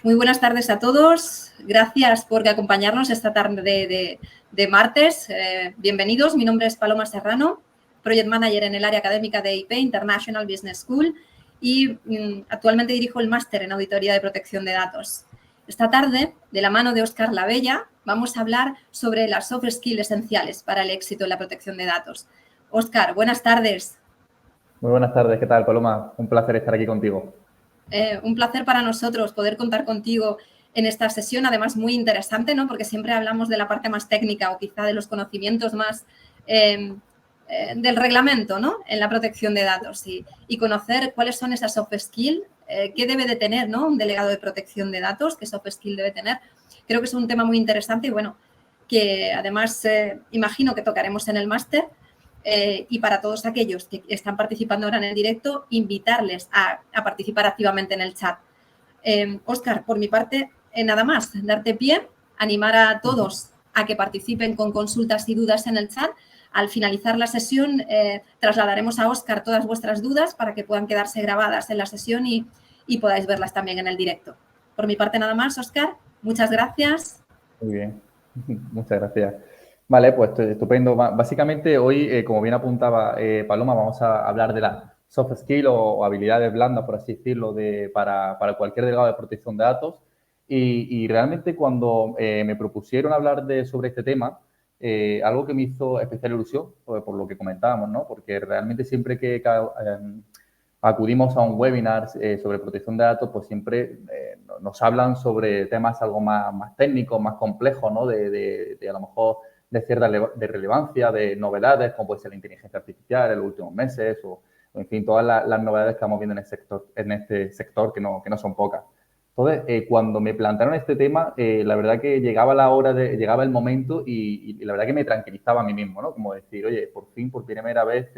Muy buenas tardes a todos. Gracias por acompañarnos esta tarde de martes. Bienvenidos. Mi nombre es Paloma Serrano, Project Manager en el área académica de IP, International Business School, y actualmente dirijo el máster en Auditoría de Protección de Datos. Esta tarde, de la mano de Óscar Labella, vamos a hablar sobre las soft skills esenciales para el éxito en la protección de datos. Óscar, buenas tardes. Muy buenas tardes, ¿qué tal, Paloma? Un placer estar aquí contigo. Un placer para nosotros poder contar contigo en esta sesión, además muy interesante, ¿no? Porque siempre hablamos de la parte más técnica o quizá de los conocimientos más del reglamento, ¿no? En la protección de datos y conocer cuáles son esas soft skills, qué debe de tener, ¿no? Un delegado de protección de datos, qué soft skill debe tener. Creo que es un tema muy interesante y bueno, que además imagino que tocaremos en el máster. Y para todos aquellos que están participando ahora en el directo, invitarles a participar activamente en el chat. Óscar, por mi parte, nada más, darte pie, animar a todos a que participen con consultas y dudas en el chat. Al finalizar la sesión, trasladaremos a Óscar todas vuestras dudas para que puedan quedarse grabadas en la sesión y podáis verlas también en el directo. Por mi parte, nada más, Óscar. Muchas gracias. Muy bien, muchas gracias. Vale, pues estupendo. Básicamente hoy, como bien apuntaba Paloma, vamos a hablar de la soft skill o habilidades blandas, por así decirlo, para cualquier delegado de protección de datos. Y realmente cuando me propusieron hablar sobre este tema, algo que me hizo especial ilusión, por lo que comentábamos, ¿no? Porque realmente siempre que acudimos a un webinar sobre protección de datos, pues siempre nos hablan sobre temas algo más técnicos, más complejos, ¿no? De a lo mejor de cierta de relevancia, de novedades, como puede ser la inteligencia artificial en los últimos meses o en fin, todas las novedades que estamos viendo en este sector que no son pocas. Entonces, cuando me plantearon este tema, la verdad que llegaba llegaba el momento y la verdad que me tranquilizaba a mí mismo, ¿no? Como decir, oye, por fin, por primera vez,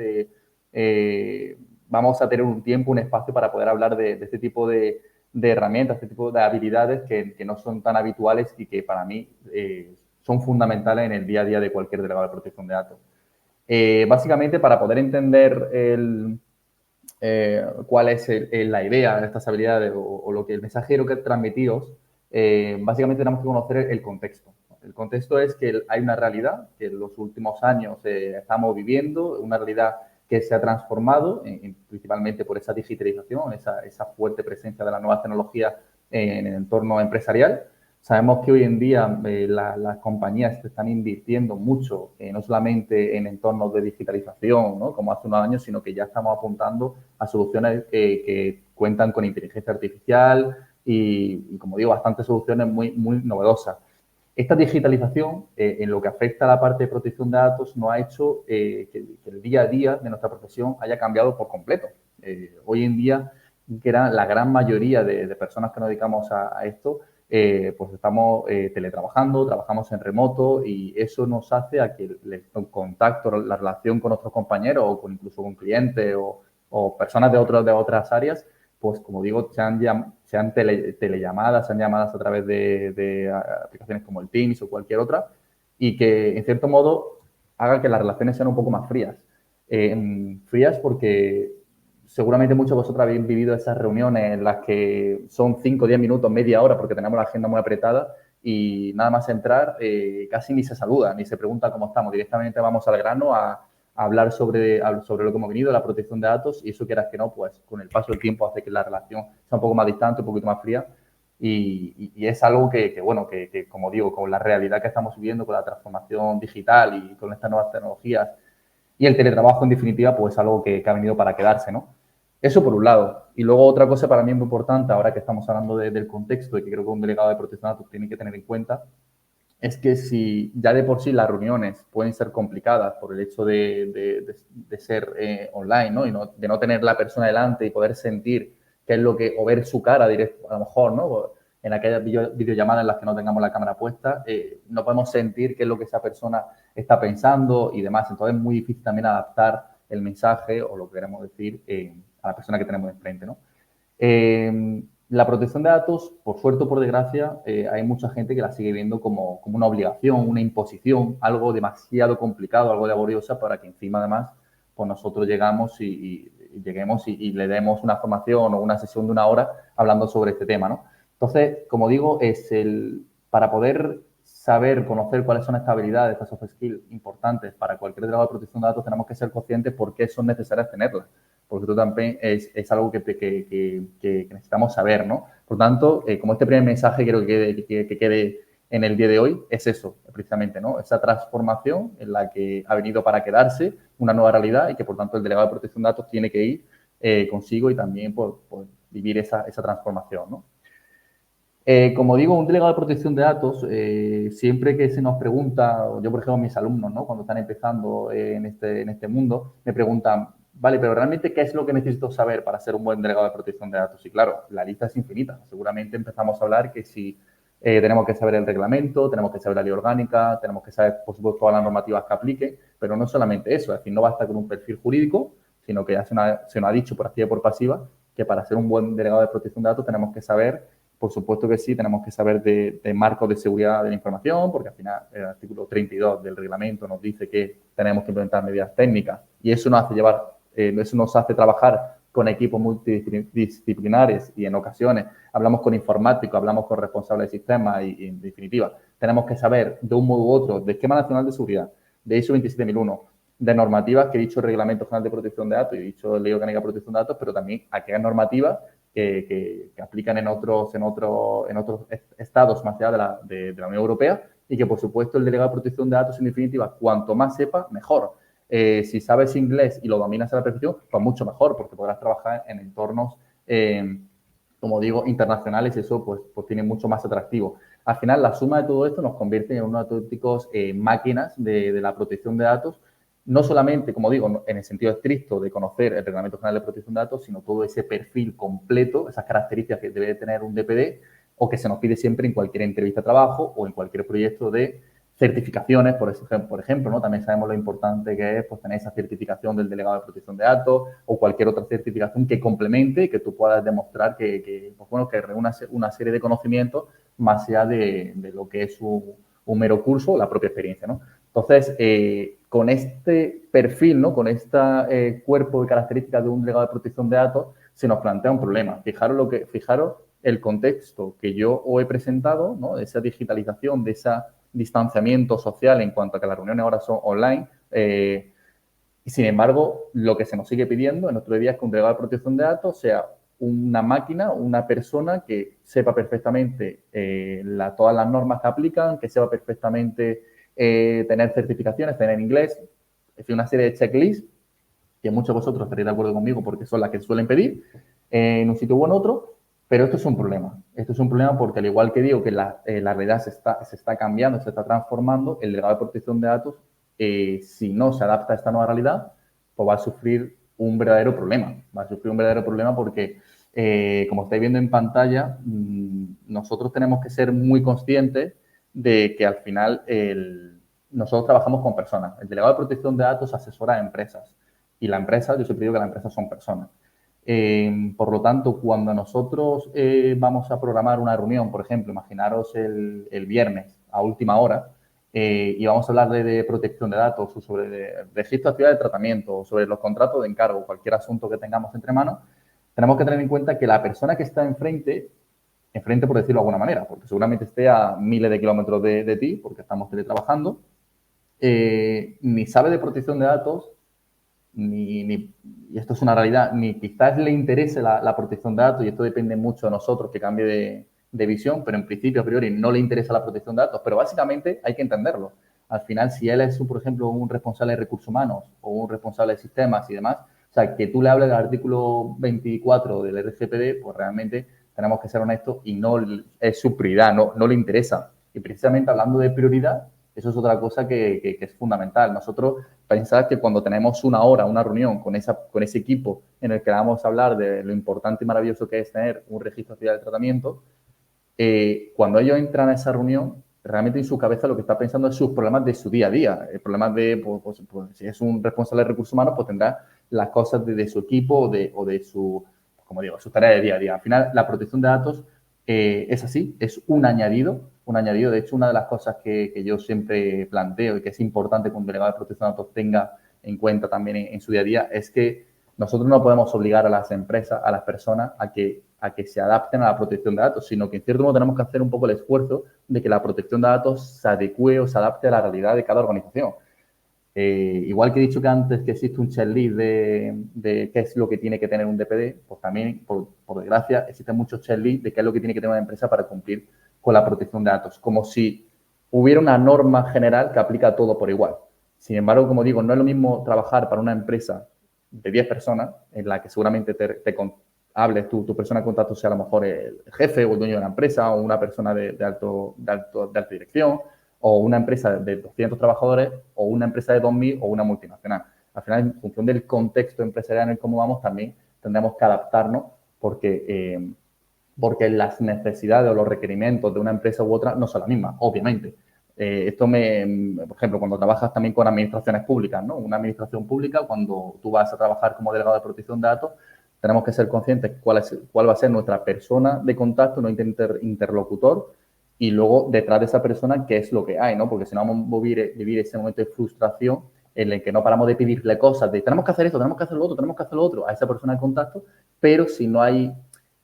vamos a tener un tiempo, un espacio para poder hablar de este tipo de herramientas, este tipo de habilidades que no son tan habituales y que para mí son fundamentales en el día a día de cualquier delegado de protección de datos. Básicamente, para poder entender cuál es la idea de estas habilidades o lo que el mensajero que transmitiros, básicamente tenemos que conocer el contexto. El contexto es que hay una realidad que en los últimos años estamos viviendo, una realidad que se ha transformado principalmente por esa digitalización, esa fuerte presencia de las nuevas tecnologías en el entorno empresarial. Sabemos que hoy en día las compañías están invirtiendo mucho, no solamente en entornos de digitalización, ¿no? Como hace unos años, sino que ya estamos apuntando a soluciones que cuentan con inteligencia artificial y como digo, bastantes soluciones muy novedosas. Esta digitalización, en lo que afecta a la parte de protección de datos, nos ha hecho que el día a día de nuestra profesión haya cambiado por completo. Hoy en día, que era la gran mayoría de personas que nos dedicamos a esto, pues estamos teletrabajando, trabajamos en remoto y eso nos hace a que el contacto, la relación con otros compañeros o incluso con clientes o personas de otras áreas, pues como digo, sean telellamadas, sean llamadas a través de aplicaciones como el Teams o cualquier otra, y que en cierto modo haga que las relaciones sean un poco más frías. Frías porque seguramente muchos de vosotros habéis vivido esas reuniones en las que son 5 o 10 minutos, media hora, porque tenemos la agenda muy apretada y nada más entrar, casi ni se saluda, ni se pregunta cómo estamos. Directamente vamos al grano a hablar sobre lo que hemos venido, la protección de datos, y eso quieras que no, pues con el paso del tiempo hace que la relación sea un poco más distante, un poquito más fría, y es algo que como digo, con la realidad que estamos viviendo, con la transformación digital y con estas nuevas tecnologías y el teletrabajo, en definitiva, pues algo que ha venido para quedarse, ¿no? Eso por un lado. Y luego otra cosa para mí muy importante, ahora que estamos hablando del contexto y que creo que un delegado de protección de datos tiene que tener en cuenta, es que si ya de por sí las reuniones pueden ser complicadas por el hecho de ser online, ¿no? Y de no tener la persona delante y poder sentir qué es lo que, o ver su cara directo, a lo mejor, ¿no? En aquellas videollamadas en las que no tengamos la cámara puesta, no podemos sentir qué es lo que esa persona está pensando y demás. Entonces es muy difícil también adaptar el mensaje o lo que queremos decir a la persona que tenemos enfrente, ¿no? La protección de datos, por suerte o por desgracia, hay mucha gente que la sigue viendo como una obligación, una imposición, algo demasiado complicado, algo laborioso para que encima, además, pues nosotros lleguemos y le demos una formación o una sesión de 1 hora hablando sobre este tema, ¿no? Entonces, como digo, para poder saber, conocer cuáles son estas habilidades, estas soft skills importantes para cualquier delegado de protección de datos, tenemos que ser conscientes por qué son necesarias tenerlas. Porque esto también es algo que necesitamos saber, ¿no? Por tanto, como este primer mensaje quiero que quede en el día de hoy, es eso, precisamente, ¿no? Esa transformación en la que ha venido para quedarse una nueva realidad y que, por tanto, el delegado de protección de datos tiene que ir consigo y también por vivir esa transformación, ¿no? Como digo, un delegado de protección de datos, siempre que se nos pregunta, yo por ejemplo mis alumnos, ¿no? Cuando están empezando en este mundo, me preguntan, vale, pero realmente ¿qué es lo que necesito saber para ser un buen delegado de protección de datos? Y claro, la lista es infinita. Seguramente empezamos a hablar que si tenemos que saber el reglamento, tenemos que saber la ley orgánica, tenemos que saber, por supuesto, todas las normativas que aplique, pero no solamente eso, es decir, no basta con un perfil jurídico, sino que ya se nos ha dicho por activa y por pasiva que para ser un buen delegado de protección de datos tenemos que saber. Por supuesto que sí, tenemos que saber de marcos de seguridad de la información, porque al final el artículo 32 del reglamento nos dice que tenemos que implementar medidas técnicas y eso nos hace trabajar con equipos multidisciplinares y en ocasiones hablamos con informáticos, hablamos con responsables de sistemas y en definitiva tenemos que saber de un modo u otro de esquema nacional de seguridad, de ISO 27001, de normativas que he dicho Reglamento General de Protección de Datos y he dicho Ley Orgánica de Protección de Datos, pero también aquellas normativas que aplican en otros estados más allá de la Unión Europea y que, por supuesto, el delegado de protección de datos, en definitiva, cuanto más sepa, mejor. Si sabes inglés y lo dominas a la perfección, pues mucho mejor, porque podrás trabajar en entornos, como digo, internacionales y eso pues tiene mucho más atractivo. Al final, la suma de todo esto nos convierte en unos auténticos máquinas de la protección de datos, no solamente, como digo, en el sentido estricto de conocer el Reglamento General de Protección de Datos, sino todo ese perfil completo, esas características que debe tener un DPD o que se nos pide siempre en cualquier entrevista de trabajo o en cualquier proyecto de certificaciones, por ejemplo, ¿no? También sabemos lo importante que es pues, tener esa certificación del delegado de protección de datos o cualquier otra certificación que complemente y que tú puedas demostrar que reúna una serie de conocimientos más allá de lo que es un mero curso o la propia experiencia, ¿no? Entonces, con este perfil, ¿no? Con este cuerpo de características de un delegado de protección de datos, se nos plantea un problema. Fijaros el contexto que yo os he presentado, ¿no? De esa digitalización, de ese distanciamiento social en cuanto a que las reuniones ahora son online. Y sin embargo, lo que se nos sigue pidiendo en nuestro día es que un delegado de protección de datos sea una máquina, una persona que sepa perfectamente todas las normas que aplican, que sepa perfectamente tener certificaciones, tener inglés, es decir, una serie de checklists que muchos de vosotros estaréis de acuerdo conmigo porque son las que suelen pedir en un sitio u en otro, pero esto es un problema. Esto es un problema porque al igual que digo que la realidad se está cambiando, se está transformando, el delegado de protección de datos, si no se adapta a esta nueva realidad, pues va a sufrir un verdadero problema. Va a sufrir un verdadero problema porque, como estáis viendo en pantalla, nosotros tenemos que ser muy conscientes de que al final nosotros trabajamos con personas. El delegado de protección de datos asesora a empresas y la empresa, yo siempre digo que las empresas son personas. Por lo tanto, cuando nosotros vamos a programar una reunión, por ejemplo, imaginaros el viernes a última hora y vamos a hablar de protección de datos o sobre registro de actividad de tratamiento o sobre los contratos de encargo, cualquier asunto que tengamos entre manos, tenemos que tener en cuenta que la persona que está enfrente por decirlo de alguna manera, porque seguramente esté a miles de kilómetros de ti, porque estamos teletrabajando, ni sabe de protección de datos, y esto es una realidad, ni quizás le interese la protección de datos, y esto depende mucho de nosotros que cambie de visión, pero en principio, a priori, no le interesa la protección de datos, pero básicamente hay que entenderlo. Al final, si él es, por ejemplo, un responsable de recursos humanos o un responsable de sistemas y demás, o sea, que tú le hables del artículo 24 del RGPD, pues realmente tenemos que ser honestos y no es su prioridad, no le interesa. Y precisamente hablando de prioridad, eso es otra cosa que es fundamental. Nosotros pensar que cuando tenemos una hora, una reunión con ese equipo en el que vamos a hablar de lo importante y maravilloso que es tener un registro de actividad de tratamiento, cuando ellos entran a esa reunión, realmente en su cabeza lo que está pensando es sus problemas de su día a día. Problemas pues, si es un responsable de recursos humanos, pues tendrá las cosas de su equipo o de su, como digo, su tarea de día a día. Al final, la protección de datos es así, es un añadido. De hecho, una de las cosas que yo siempre planteo y que es importante que un delegado de protección de datos tenga en cuenta también en su día a día es que nosotros no podemos obligar a las empresas, a las personas, a que a que se adapten a la protección de datos, sino que en cierto modo tenemos que hacer un poco el esfuerzo de que la protección de datos se adecue o se adapte a la realidad de cada organización. Igual que he dicho que antes que existe un checklist de qué es lo que tiene que tener un DPD, pues también, por desgracia, existen muchos checklists de qué es lo que tiene que tener una empresa para cumplir con la protección de datos, como si hubiera una norma general que aplica a todo por igual. Sin embargo, como digo, no es lo mismo trabajar para una empresa de 10 personas, en la que seguramente hables tu persona de contacto sea a lo mejor el jefe o el dueño de la empresa o una persona de alta dirección, o una empresa de 200 trabajadores, o una empresa de 2.000 o una multinacional. Al final, en función del contexto empresarial en el que vamos, también tendremos que adaptarnos porque las necesidades o los requerimientos de una empresa u otra no son las mismas, obviamente. Por ejemplo, cuando trabajas también con administraciones públicas, ¿no? Una administración pública, cuando tú vas a trabajar como delegado de protección de datos, tenemos que ser conscientes cuál va a ser nuestra persona de contacto, nuestro interlocutor, y luego detrás de esa persona qué es lo que hay, ¿no? Porque si no vamos a vivir ese momento de frustración en el que no paramos de pedirle cosas, de tenemos que hacer esto, tenemos que hacer lo otro, tenemos que hacer lo otro a esa persona de contacto, pero si no hay,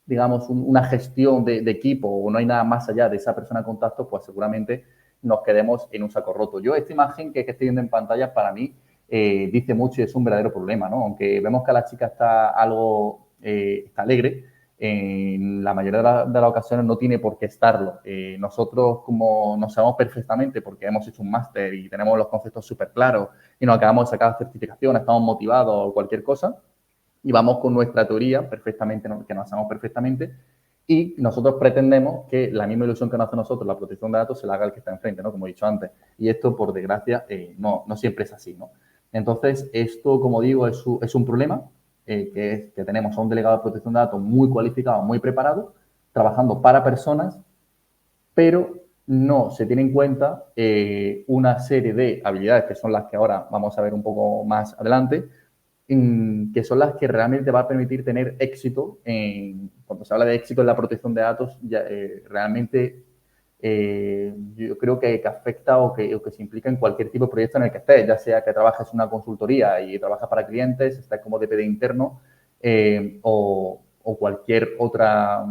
digamos, una gestión de equipo o no hay nada más allá de esa persona de contacto, pues seguramente nos quedemos en un saco roto. Yo, esta imagen que estoy viendo en pantalla, para mí, dice mucho y es un verdadero problema, ¿no? Aunque vemos que la chica está está alegre, en la mayoría de las ocasiones no tiene por qué estarlo. Nosotros, como nos sabemos perfectamente, porque hemos hecho un máster y tenemos los conceptos súper claros y nos acabamos de sacar certificaciones, estamos motivados o cualquier cosa, y vamos con nuestra teoría perfectamente, que nos hacemos perfectamente, y nosotros pretendemos que la misma ilusión que nos hace a nosotros la protección de datos se la haga el que está enfrente, ¿no? Como he dicho antes. Y esto, por desgracia, no siempre es así, ¿no? Entonces, esto, como digo, es un problema, que tenemos a un delegado de protección de datos muy cualificado, muy preparado, trabajando para personas, pero no se tiene en cuenta una serie de habilidades que son las que ahora vamos a ver un poco más adelante, que son las que realmente va a permitir tener éxito. Cuando se habla de éxito en la protección de datos, realmente yo creo que afecta o que se implica en cualquier tipo de proyecto en el que estés, ya sea que trabajes en una consultoría y trabajas para clientes, estés como DPD interno o cualquier otra,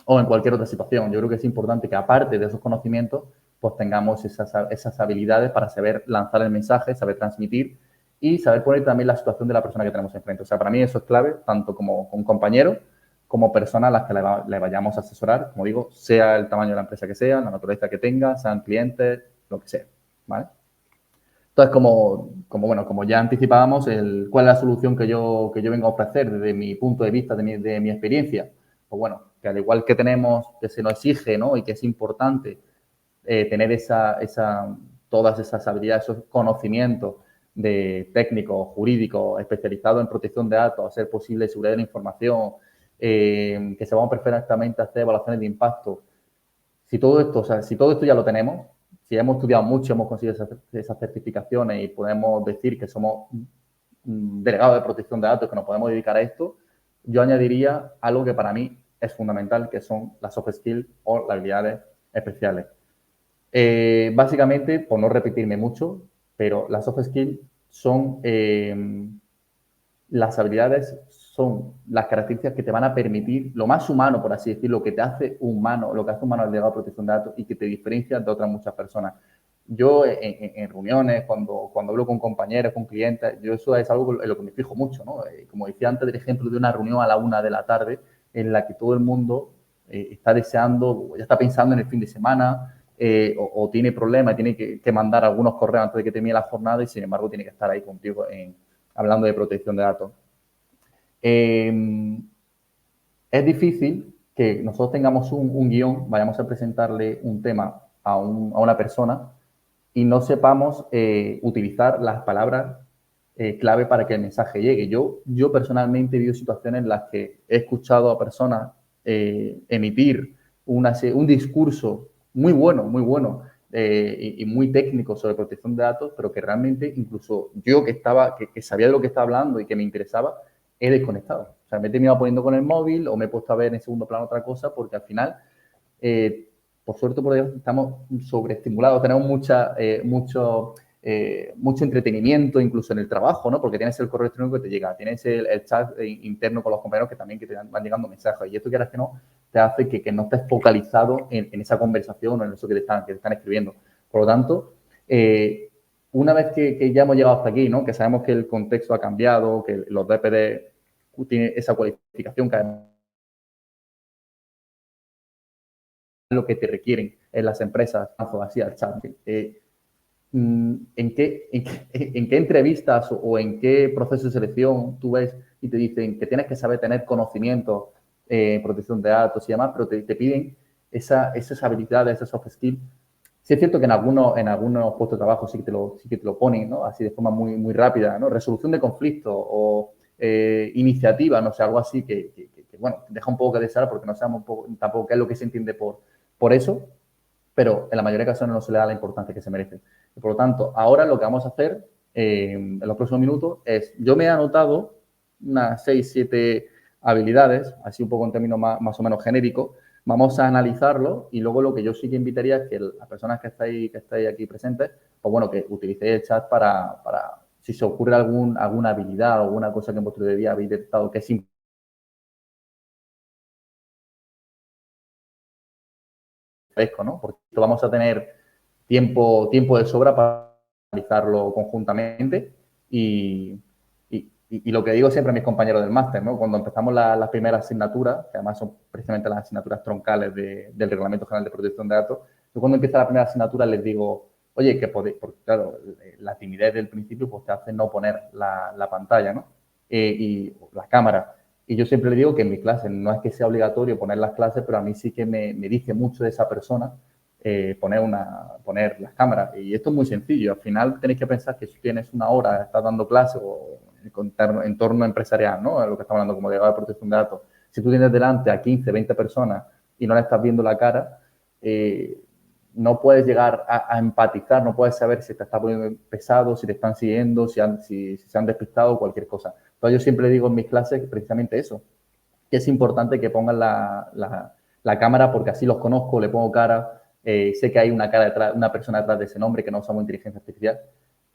o en cualquier otra situación. Yo creo que es importante que, aparte de esos conocimientos, pues tengamos esas habilidades para saber lanzar el mensaje, saber transmitir y saber poner también la situación de la persona que tenemos enfrente. O sea, para mí eso es clave, tanto como con compañeros, como personas a las que le vayamos a asesorar, como digo, sea el tamaño de la empresa que sea, la naturaleza que tenga, sean clientes, lo que sea, ¿vale? Entonces, como ya anticipábamos, ¿cuál es la solución que yo vengo a ofrecer desde mi punto de vista, de mi experiencia? Pues bueno, que al igual que tenemos, que se nos exige, ¿no? Y que es importante tener todas esas habilidades, esos conocimientos de técnicos, jurídicos, especializados en protección de datos, a ser posible seguridad de la información, que sepamos perfectamente hacer evaluaciones de impacto. Si todo esto ya lo tenemos, si hemos estudiado mucho, hemos conseguido esas certificaciones y podemos decir que somos delegados de protección de datos, que nos podemos dedicar a esto, yo añadiría algo que para mí es fundamental, que son las soft skills o las habilidades especiales. Básicamente, por no repetirme mucho, pero las soft skills son las habilidades, son las características que te van a permitir lo más humano, por así decirlo, lo que hace humano al delegado de protección de datos y que te diferencia de otras muchas personas. Yo en reuniones, cuando hablo con compañeros, con clientes, yo eso es algo en lo que me fijo mucho, ¿no? Como decía antes del ejemplo de una reunión a la 1 de la tarde en la que todo el mundo está deseando, ya está pensando en el fin de semana, o tiene problemas, tiene que mandar algunos correos antes de que termine la jornada y, sin embargo, tiene que estar ahí contigo hablando de protección de datos. Es difícil que nosotros tengamos un guión, vayamos a presentarle un tema a una persona y no sepamos utilizar las palabras clave para que el mensaje llegue. Yo personalmente he vivido situaciones en las que he escuchado a personas emitir un discurso muy bueno y muy técnico sobre protección de datos, pero que realmente incluso yo que sabía de lo que estaba hablando y que me interesaba, he desconectado. O sea, me he terminado poniendo con el móvil o me he puesto a ver en segundo plano otra cosa porque al final, por suerte, por Dios, estamos sobreestimulados, tenemos mucho mucho entretenimiento incluso en el trabajo, ¿no? Porque tienes el correo electrónico que te llega, tienes el chat interno con los compañeros que también que te van llegando mensajes. Y esto, quieras que no, te hace que no estés focalizado en esa conversación o en eso que te están escribiendo. Por lo tanto, una vez que ya hemos llegado hasta aquí, ¿no? Que sabemos que el contexto ha cambiado, que los DPD tienen esa cualificación que además lo que te requieren en las empresas, así al chat. ¿En qué entrevistas o en qué proceso de selección tú ves y te dicen que tienes que saber tener conocimiento en protección de datos y demás, pero te piden esas habilidades, esos soft skills? Sí es cierto que en algunos puestos de trabajo sí que te lo ponen, ¿no? Así de forma muy, muy rápida, ¿no? Resolución de conflictos o iniciativa, no sé, algo así que, bueno, deja un poco que desear porque no sabemos tampoco qué es lo que se entiende por eso, pero en la mayoría de casos no se le da la importancia que se merece. Y por lo tanto, ahora lo que vamos a hacer en los próximos minutos es, yo me he anotado unas 6, 7 habilidades, así un poco en términos más o menos genéricos. Vamos a analizarlo y luego lo que yo sí que invitaría es que las personas que estáis aquí presentes, pues bueno, que utilicéis el chat para si se ocurre alguna habilidad o alguna cosa que en vuestro día a día habéis detectado que es importante, ¿no? Porque vamos a tener tiempo de sobra para analizarlo conjuntamente y lo que digo siempre a mis compañeros del máster, ¿no? Cuando empezamos las primeras asignaturas, que además son precisamente las asignaturas troncales del Reglamento General de Protección de Datos, yo cuando empieza la primera asignatura les digo, oye, que podéis, porque claro, la timidez del principio pues te hace no poner la pantalla, ¿no? Y la cámara. Y yo siempre le digo que en mi clase no es que sea obligatorio poner las clases, pero a mí sí que me dice mucho de esa persona poner las cámaras. Y esto es muy sencillo. Al final tenéis que pensar que si tienes una hora, estás dando clase o en entorno empresarial, ¿no? Lo que estamos hablando como delegado de protección de datos. Si tú tienes delante a 15, 20 personas y no le estás viendo la cara, no puedes llegar a empatizar, no puedes saber si te está poniendo pesado, si te están siguiendo, si se han despistado o cualquier cosa. Entonces yo siempre digo en mis clases precisamente eso, que es importante que pongan la cámara porque así los conozco, le pongo cara, sé que hay una persona detrás de ese nombre, que no usamos inteligencia artificial.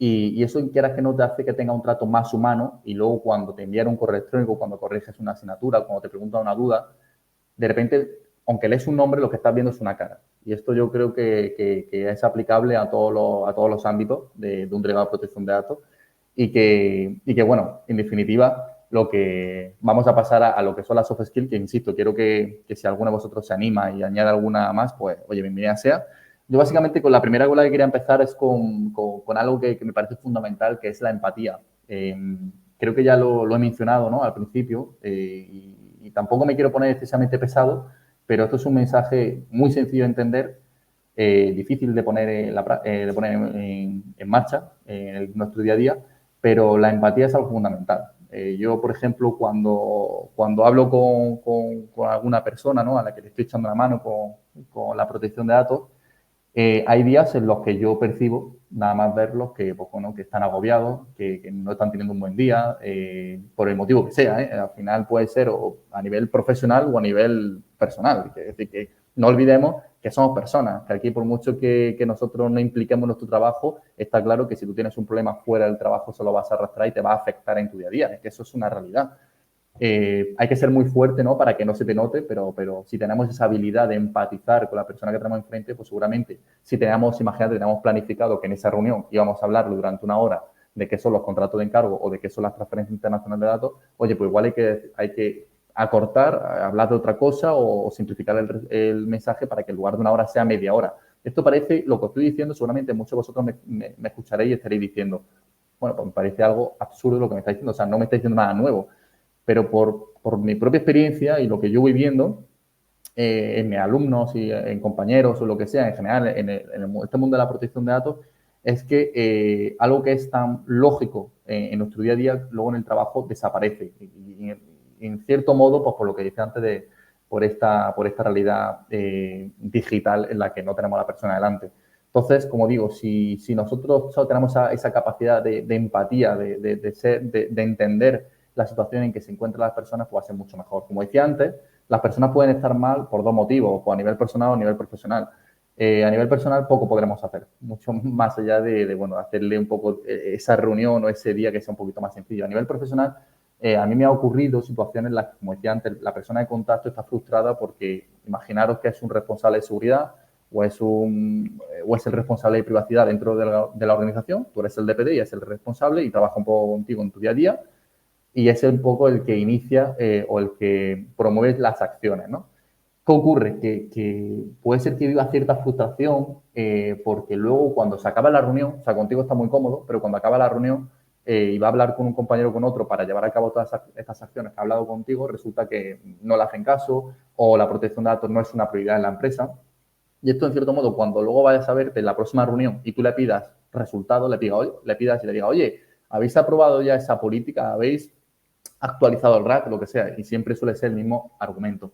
Y eso, quieras que no, te hace que tenga un trato más humano y luego cuando te envían un correo electrónico, cuando corriges una asignatura, cuando te preguntan una duda, de repente, aunque lees un nombre, lo que estás viendo es una cara. Y esto yo creo que es aplicable a todos los ámbitos de un delegado de protección de datos y que, bueno, en definitiva, lo que vamos a pasar a lo que son las soft skills, que insisto, quiero que si alguno de vosotros se anima y añade alguna más, pues, oye, bienvenida sea. Yo básicamente con la primera con la que quería empezar es con algo que me parece fundamental, que es la empatía. Creo que ya lo he mencionado, ¿no? Al principio y tampoco me quiero poner excesivamente pesado, pero esto es un mensaje muy sencillo de entender, difícil de poner, en marcha en nuestro día a día, pero la empatía es algo fundamental. Yo, por ejemplo, cuando hablo con alguna persona, ¿no? A la que le estoy echando la mano con la protección de datos, hay días en los que yo percibo, nada más verlos, que, pues, bueno, que están agobiados, que no están teniendo un buen día, por el motivo que sea. Al final puede ser o a nivel profesional o a nivel personal. Es decir, que no olvidemos que somos personas, que aquí por mucho que nosotros no impliquemos en nuestro trabajo, está claro que si tú tienes un problema fuera del trabajo se lo vas a arrastrar y te va a afectar en tu día a día. Es que eso es una realidad. Hay que ser muy fuerte, ¿no? Para que no se te note, pero si tenemos esa habilidad de empatizar con la persona que tenemos enfrente, pues seguramente si imagínate, tenemos planificado que en esa reunión íbamos a hablar durante una hora de qué son los contratos de encargo o de qué son las transferencias internacionales de datos, oye, pues igual hay que acortar, hablar de otra cosa o simplificar el mensaje para que en lugar de una hora sea media hora. Esto parece, lo que estoy diciendo, seguramente muchos de vosotros me escucharéis y estaréis diciendo, bueno, pues me parece algo absurdo lo que me está diciendo, o sea, no me está diciendo nada nuevo. Pero por mi propia experiencia y lo que yo voy viendo en mis alumnos y en compañeros o lo que sea, en general, este mundo de la protección de datos, es que algo que es tan lógico en nuestro día a día, luego en el trabajo desaparece. Y en cierto modo, pues por lo que decía antes, por esta realidad digital en la que no tenemos a la persona delante. Entonces, como digo, si nosotros solo tenemos esa capacidad de empatía, de entender la situación en que se encuentran las personas, pues va a ser mucho mejor. Como decía antes, las personas pueden estar mal por dos motivos, o a nivel personal o a nivel profesional. A nivel personal, poco podremos hacer, mucho más allá bueno, hacerle un poco esa reunión o ese día que sea un poquito más sencillo. A nivel profesional, a mí me ha ocurrido situaciones en las que, como decía antes, la persona de contacto está frustrada porque imaginaros que es un responsable de seguridad o es el responsable de privacidad dentro de la organización, tú eres el DPD y es el responsable y trabaja un poco contigo en tu día a día y es un poco el que inicia o el que promueve las acciones, ¿no? ¿Qué ocurre? Que puede ser que viva cierta frustración porque luego cuando se acaba la reunión, o sea, contigo está muy cómodo, pero cuando acaba la reunión y va a hablar con un compañero o con otro para llevar a cabo todas estas acciones que ha hablado contigo, resulta que no le hacen caso o la protección de datos no es una prioridad en la empresa. Y esto, en cierto modo, cuando luego vayas a verte en la próxima reunión y tú le pidas resultados, le pidas y le digas, oye, ¿habéis aprobado ya esa política? ¿Habéis actualizado el RAC? Lo que sea. Y siempre suele ser el mismo argumento.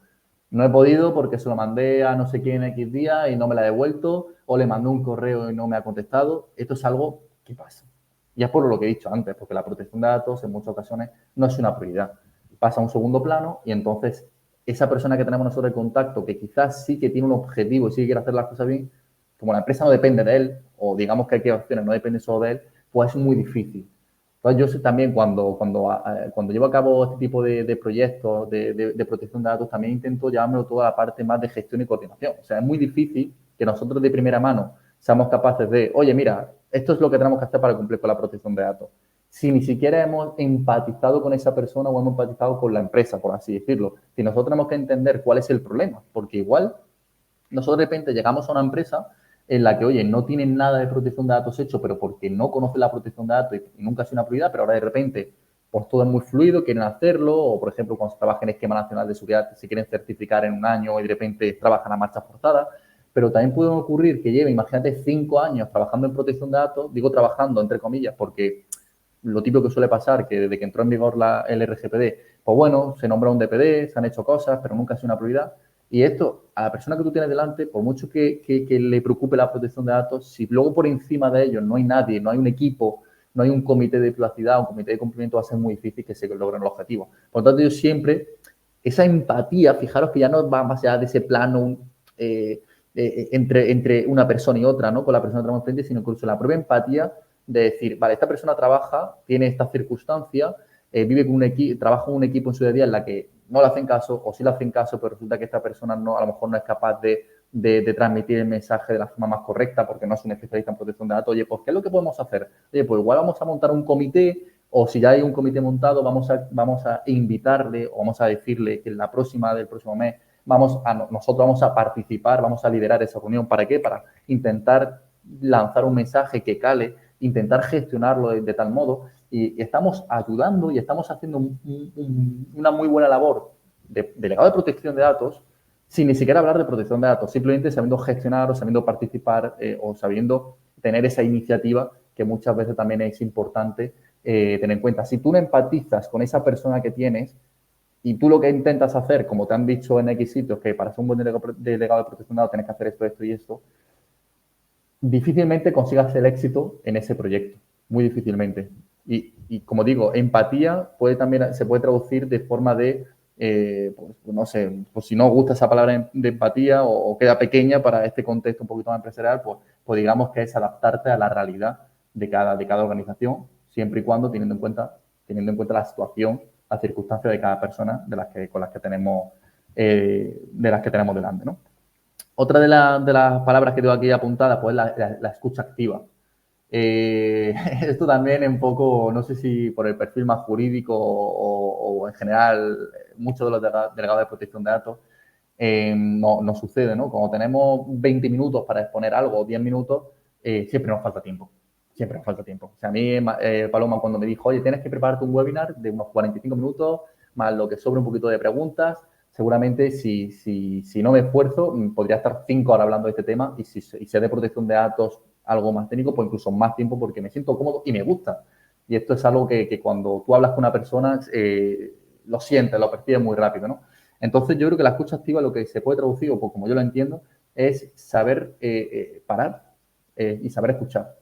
No he podido porque se lo mandé a no sé quién X día y no me la ha devuelto, o le mandé un correo y no me ha contestado. Esto es algo que pasa. Y es por lo que he dicho antes, porque la protección de datos en muchas ocasiones no es una prioridad. Pasa a un segundo plano y entonces esa persona que tenemos nosotros en contacto, que quizás sí que tiene un objetivo y sí que quiere hacer las cosas bien, como la empresa no depende de él, o digamos que aquí opciones no dependen solo de él, pues es muy difícil. Entonces, yo sé también cuando llevo a cabo este tipo de proyectos de protección de datos, también intento llevármelo toda la parte más de gestión y coordinación. O sea, es muy difícil que nosotros de primera mano seamos capaces de, oye, mira, esto es lo que tenemos que hacer para cumplir con la protección de datos. Si ni siquiera hemos empatizado con esa persona o hemos empatizado con la empresa, por así decirlo. Si nosotros tenemos que entender cuál es el problema, porque igual nosotros de repente llegamos a una empresa en la que, oye, no tienen nada de protección de datos hecho, pero porque no conocen la protección de datos y nunca ha sido una prioridad, pero ahora de repente, pues todo es muy fluido, quieren hacerlo, o por ejemplo, cuando se trabaja en esquema nacional de seguridad, se quieren certificar en un año y de repente trabajan a marcha forzada, pero también puede ocurrir que lleve, imagínate, 5 años trabajando en protección de datos, digo trabajando entre comillas, porque lo típico que suele pasar, que desde que entró en vigor el RGPD, pues bueno, se nombra un DPD, se han hecho cosas, pero nunca ha sido una prioridad. Y esto, a la persona que tú tienes delante, por mucho que le preocupe la protección de datos, si luego por encima de ellos no hay nadie, no hay un equipo, no hay un comité de privacidad, un comité de cumplimiento, va a ser muy difícil que se logren los objetivos. Por lo tanto, yo siempre, esa empatía, fijaros que ya no va más allá de ese plano entre una persona y otra, ¿no? Con la persona que tenemos frente, sino incluso la propia empatía de decir, vale, esta persona trabaja, tiene esta circunstancia, vive con un equipo, trabaja con un equipo en su día a día en la que no le hacen caso o sí le hacen caso, pero resulta que esta persona no, a lo mejor no es capaz de transmitir el mensaje de la forma más correcta porque no es un especialista en protección de datos. Oye, pues, ¿qué es lo que podemos hacer? Oye, pues igual vamos a montar un comité o si ya hay un comité montado, vamos a invitarle o vamos a decirle que en la del próximo mes, nosotros vamos a participar, vamos a liderar esa reunión. ¿Para qué? Para intentar lanzar un mensaje que cale, intentar gestionarlo de tal modo y estamos ayudando y estamos haciendo una muy buena labor de delegado de protección de datos sin ni siquiera hablar de protección de datos, simplemente sabiendo gestionar o sabiendo participar o sabiendo tener esa iniciativa que muchas veces también es importante tener en cuenta. Si tú no empatizas con esa persona que tienes y tú lo que intentas hacer, como te han dicho en X sitios, que para ser un buen delegado de protección de datos tienes que hacer esto, esto y esto, difícilmente consigas el éxito en ese proyecto, muy difícilmente. Y como digo, empatía se puede traducir de forma de, pues, no sé, pues si no gusta esa palabra de empatía o queda pequeña para este contexto un poquito más empresarial, pues digamos que es adaptarte a la realidad de cada organización, siempre y cuando teniendo en cuenta la situación, la circunstancia de cada persona con las que tenemos delante, ¿no? Otra de las palabras que tengo aquí apuntadas, pues la escucha activa. Esto también es un poco, no sé si por el perfil más jurídico o en general, muchos de los delegados de protección de datos no sucede, ¿no? Como tenemos 20 minutos para exponer algo o 10 minutos, siempre nos falta tiempo. Siempre nos falta tiempo. O sea, a mí, Paloma, cuando me dijo, oye, tienes que prepararte un webinar de unos 45 minutos, más lo que sobre un poquito de preguntas, seguramente si no me esfuerzo, podría estar 5 horas hablando de este tema y si sé de protección de datos algo más técnico, pues incluso más tiempo porque me siento cómodo y me gusta. Y esto es algo que cuando tú hablas con una persona, lo sientes, lo percibes muy rápido, ¿no? Entonces, yo creo que la escucha activa lo que se puede traducir, o pues, como yo lo entiendo, es saber parar y saber escuchar.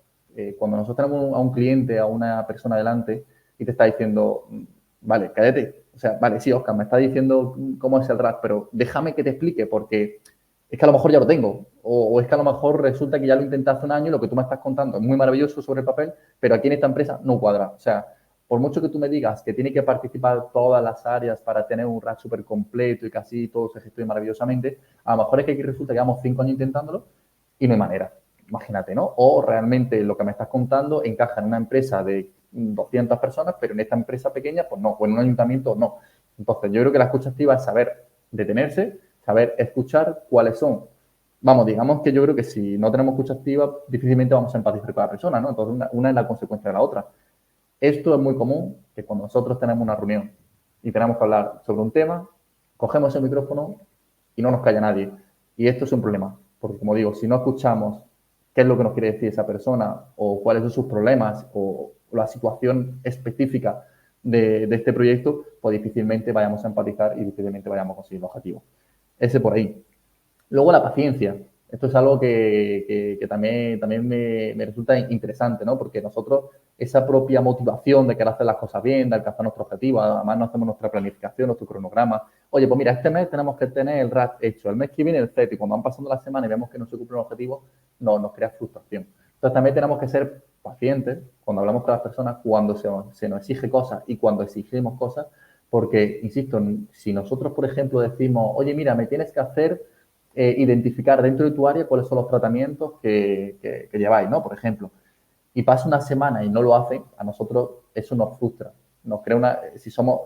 Cuando nosotros tenemos a un cliente, a una persona delante y te está diciendo, vale, cállate. O sea, vale, sí, Oscar, me está diciendo cómo es el RAS, pero déjame que te explique porque es que a lo mejor ya lo tengo, o es que a lo mejor resulta que ya lo intenté hace un año y lo que tú me estás contando es muy maravilloso sobre el papel, pero aquí en esta empresa no cuadra. O sea, por mucho que tú me digas que tiene que participar todas las áreas para tener un rack súper completo y que así todo se gestione maravillosamente, a lo mejor es que aquí resulta que llevamos 5 años intentándolo y no hay manera. Imagínate, ¿no? O realmente lo que me estás contando encaja en una empresa de 200 personas, pero en esta empresa pequeña, pues no, o en un ayuntamiento, no. Entonces, yo creo que la escucha activa es saber detenerse, saber escuchar cuáles son. Vamos, digamos que yo creo que si no tenemos escucha activa, difícilmente vamos a empatizar con la persona, ¿no? Entonces, una es la consecuencia de la otra. Esto es muy común que cuando nosotros tenemos una reunión y tenemos que hablar sobre un tema, cogemos el micrófono y no nos calla nadie. Y esto es un problema, porque como digo, si no escuchamos qué es lo que nos quiere decir esa persona o cuáles son sus problemas o la situación específica de este proyecto, pues difícilmente vayamos a empatizar y difícilmente vayamos a conseguir el objetivo. Ese por ahí. Luego la paciencia. Esto es algo que también me resulta interesante, ¿no? Porque nosotros, esa propia motivación de querer hacer las cosas bien, de alcanzar nuestro objetivo, además no hacemos nuestra planificación, nuestro cronograma. Oye, pues mira, este mes tenemos que tener el RAT hecho, el mes que viene el CET, y cuando van pasando las semanas y vemos que no se cumplen los objetivos, nos crea frustración. Entonces también tenemos que ser pacientes cuando hablamos con las personas, cuando se nos exige cosas y cuando exigimos cosas, porque, insisto, si nosotros, por ejemplo, decimos, oye, mira, me tienes que hacer identificar dentro de tu área cuáles son los tratamientos que lleváis, ¿no? Por ejemplo, y pasa una semana y no lo hacen, a nosotros eso nos frustra, nos crea si somos,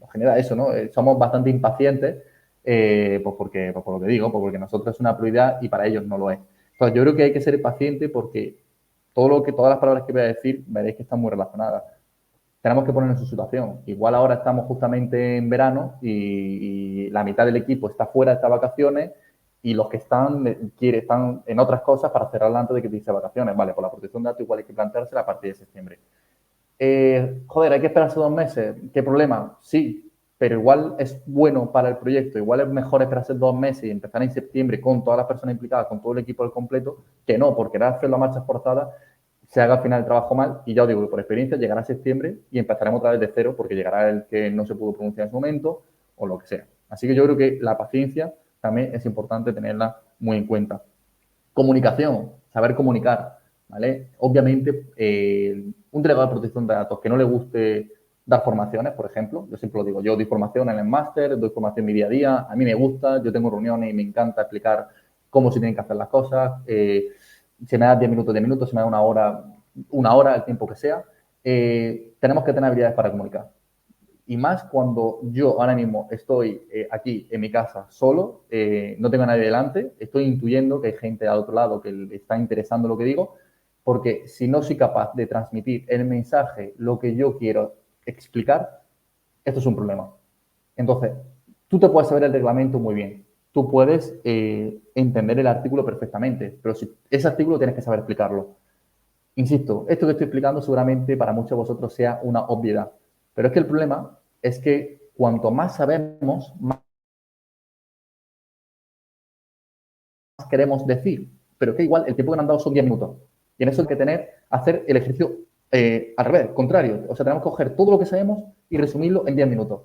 nos genera eso, ¿no? Somos bastante impacientes, pues por lo que digo, pues porque nosotros es una prioridad y para ellos no lo es. Entonces, yo creo que hay que ser paciente porque todas las palabras que voy a decir, veréis que están muy relacionadas. Tenemos que ponernos en su situación. Igual ahora estamos justamente en verano y la mitad del equipo está fuera de estas vacaciones y los que están en otras cosas para cerrarla antes de que empiece vacaciones. Vale, por la protección de datos igual hay que planteársela a partir de septiembre. Joder, hay que esperarse 2 meses. ¿Qué problema? Sí, pero igual es bueno para el proyecto. Igual es mejor esperarse 2 meses y empezar en septiembre con todas las personas implicadas, con todo el equipo al completo, que no, porque querer hacerlo a marcha forzada se haga al final el trabajo mal. Y ya os digo, por experiencia, llegará septiembre y empezaremos otra vez de cero porque llegará el que no se pudo pronunciar en su momento o lo que sea. Así que yo creo que la paciencia también es importante tenerla muy en cuenta. Comunicación, saber comunicar, ¿vale? Obviamente, un delegado de protección de datos que no le guste dar formaciones, por ejemplo, yo siempre lo digo, yo doy formación en el máster, doy formación en mi día a día, a mí me gusta, yo tengo reuniones y me encanta explicar cómo se tienen que hacer las cosas, se me da 10 minutos, 10 minutos, se me da una hora, el tiempo que sea, tenemos que tener habilidades para comunicar. Y más cuando yo ahora mismo estoy aquí en mi casa solo, no tengo a nadie delante, estoy intuyendo que hay gente al otro lado que le está interesando lo que digo, porque si no soy capaz de transmitir el mensaje, lo que yo quiero explicar, esto es un problema. Entonces, tú te puedes saber el reglamento muy bien, tú puedes entender el artículo perfectamente, pero si ese artículo tienes que saber explicarlo. Insisto, esto que estoy explicando seguramente para muchos de vosotros sea una obviedad, pero es que el problema es que cuanto más sabemos, más queremos decir, pero que igual el tiempo que nos han dado son 10 minutos. Y en eso hay que hacer el ejercicio al revés, contrario. O sea, tenemos que coger todo lo que sabemos y resumirlo en 10 minutos.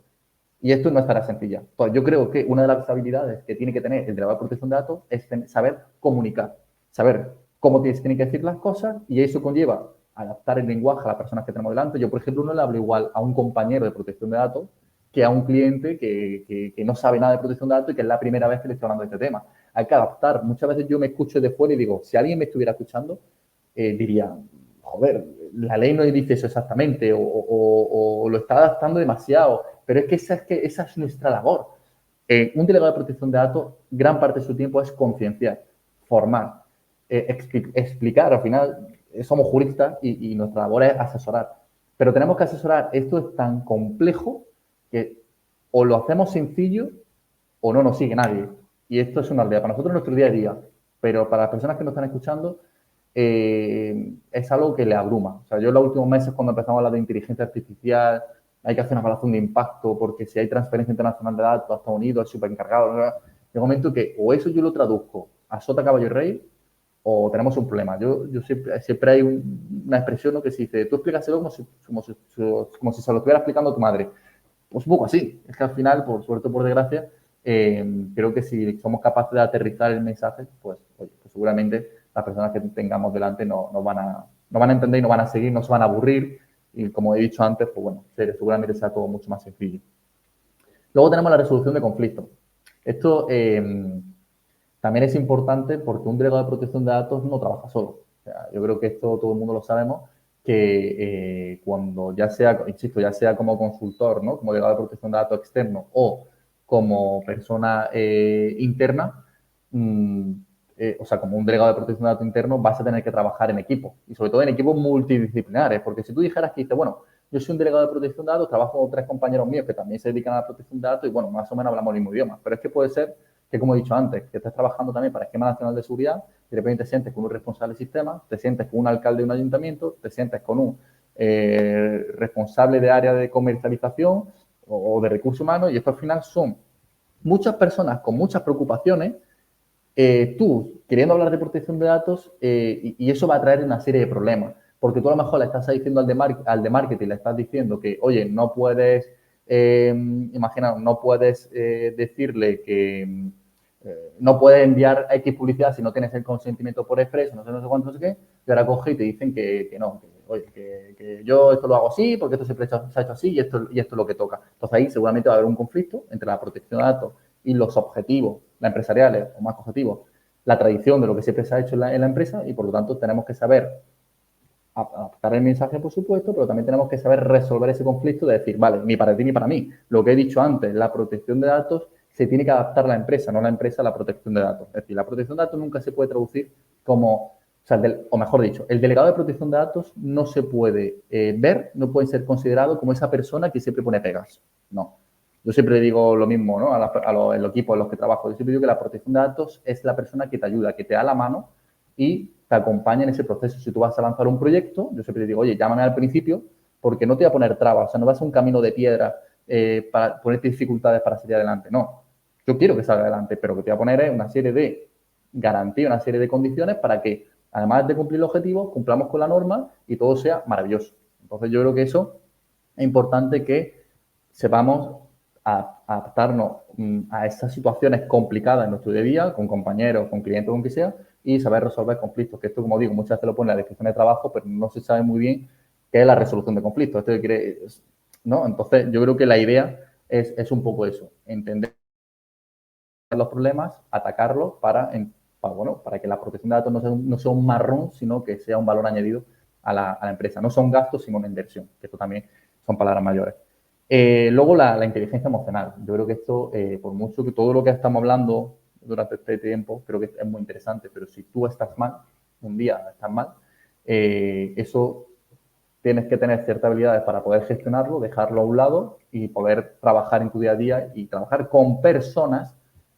Y esto no es tarea sencilla. Entonces, yo creo que una de las habilidades que tiene que tener el delegado de protección de datos es saber comunicar, saber cómo se tienen que decir las cosas y eso conlleva adaptar el lenguaje a las personas que tenemos delante. Yo, por ejemplo, no le hablo igual a un compañero de protección de datos que a un cliente que no sabe nada de protección de datos y que es la primera vez que le estoy hablando de este tema. Hay que adaptar. Muchas veces yo me escucho de fuera y digo, si alguien me estuviera escuchando, diría, joder, la ley no dice eso exactamente o lo está adaptando demasiado. Pero es que esa es nuestra labor. Un delegado de protección de datos, gran parte de su tiempo es concienciar, formar, explicar. Al final, somos juristas y nuestra labor es asesorar. Pero tenemos que asesorar. Esto es tan complejo que o lo hacemos sencillo o no nos sigue nadie. Y esto es una realidad. Para nosotros es nuestro día a día. Pero para las personas que nos están escuchando, es algo que le abruma. O sea, yo en los últimos meses, cuando empezamos a hablar de inteligencia artificial, hay que hacer una evaluación de impacto, porque si hay transferencia internacional de datos a Estados Unidos, el superencargado, llega un momento que o eso yo lo traduzco a sota, caballo y rey, o tenemos un problema. Yo siempre hay una expresión, ¿no?, que se dice, tú explícaselo como si se lo estuviera explicando a tu madre. Pues un poco así. Es que al final, por suerte o por desgracia, creo que si somos capaces de aterrizar el mensaje, pues seguramente las personas que tengamos delante no van a entender y no van a seguir, no se van a aburrir. Y como he dicho antes, pues bueno, seguramente sea todo mucho más sencillo. Luego tenemos la resolución de conflictos. Esto también es importante porque un delegado de protección de datos no trabaja solo. O sea, yo creo que esto todo el mundo lo sabemos, que cuando ya sea, insisto, ya sea como consultor, ¿no? Como delegado de protección de datos externo o como persona interna, o sea, como un delegado de protección de datos interno, vas a tener que trabajar en equipo y sobre todo en equipos multidisciplinares, porque si tú dijeras que dices, bueno, yo soy un delegado de protección de datos, trabajo con 3 compañeros míos que también se dedican a la protección de datos y, bueno, más o menos hablamos el mismo idioma, pero es que puede ser que, como he dicho antes, que estés trabajando también para el Esquema Nacional de Seguridad y de repente te sientes con un responsable de sistema, te sientes con un alcalde de un ayuntamiento, te sientes con un responsable de área de comercialización o de recursos humanos y esto al final son muchas personas con muchas preocupaciones, tú queriendo hablar de protección de datos y eso va a traer una serie de problemas. Porque tú a lo mejor le estás diciendo al de marketing, le estás diciendo que, oye, no puedes, imagina, no puedes decirle que no puedes enviar X publicidad si no tienes el consentimiento por expreso, no sé cuánto, no sé qué, y ahora coge y te dicen que no, que, oye, que yo esto lo hago así, porque esto siempre se ha hecho así y esto es lo que toca. Entonces ahí seguramente va a haber un conflicto entre la protección de datos y los objetivos, las empresariales o más objetivos, la tradición de lo que siempre se ha hecho en la empresa y por lo tanto tenemos que saber adaptar el mensaje, por supuesto, pero también tenemos que saber resolver ese conflicto de decir, vale, ni para ti ni para mí. Lo que he dicho antes, la protección de datos se tiene que adaptar a la empresa, no la empresa a la protección de datos. Es decir, la protección de datos nunca se puede traducir como, o sea, o mejor dicho, el delegado de protección de datos no se puede ver, no puede ser considerado como esa persona que siempre pone pegas. No. Yo siempre digo lo mismo, ¿no? A los equipos en los que trabajo. Yo siempre digo que la protección de datos es la persona que te ayuda, que te da la mano y te acompaña en ese proceso. Si tú vas a lanzar un proyecto, yo siempre digo, oye, llámame al principio porque no te voy a poner trabas, o sea, no vas a un camino de piedra para ponerte dificultades para salir adelante. No, yo quiero que salga adelante, pero que te voy a poner es una serie de garantías, una serie de condiciones para que, además de cumplir el objetivo, cumplamos con la norma y todo sea maravilloso. Entonces, yo creo que eso es importante que sepamos adaptarnos a esas situaciones complicadas en nuestro día a día, con compañeros, con clientes, con quien sea, y saber resolver conflictos, que esto, como digo, muchas veces lo pone en la descripción de trabajo, pero no se sabe muy bien qué es la resolución de conflictos. Esto quiere, ¿no? Entonces, yo creo que la idea es un poco eso, entender los problemas, atacarlos para que la protección de datos no sea un marrón, sino que sea un valor añadido a la empresa. No son gastos, sino una inversión, que esto también son palabras mayores. Luego, la inteligencia emocional. Yo creo que esto, por mucho que todo lo que estamos hablando durante este tiempo, creo que es muy interesante, pero si tú estás mal, un día estás mal, eso tienes que tener ciertas habilidades para poder gestionarlo, dejarlo a un lado y poder trabajar en tu día a día y trabajar con personas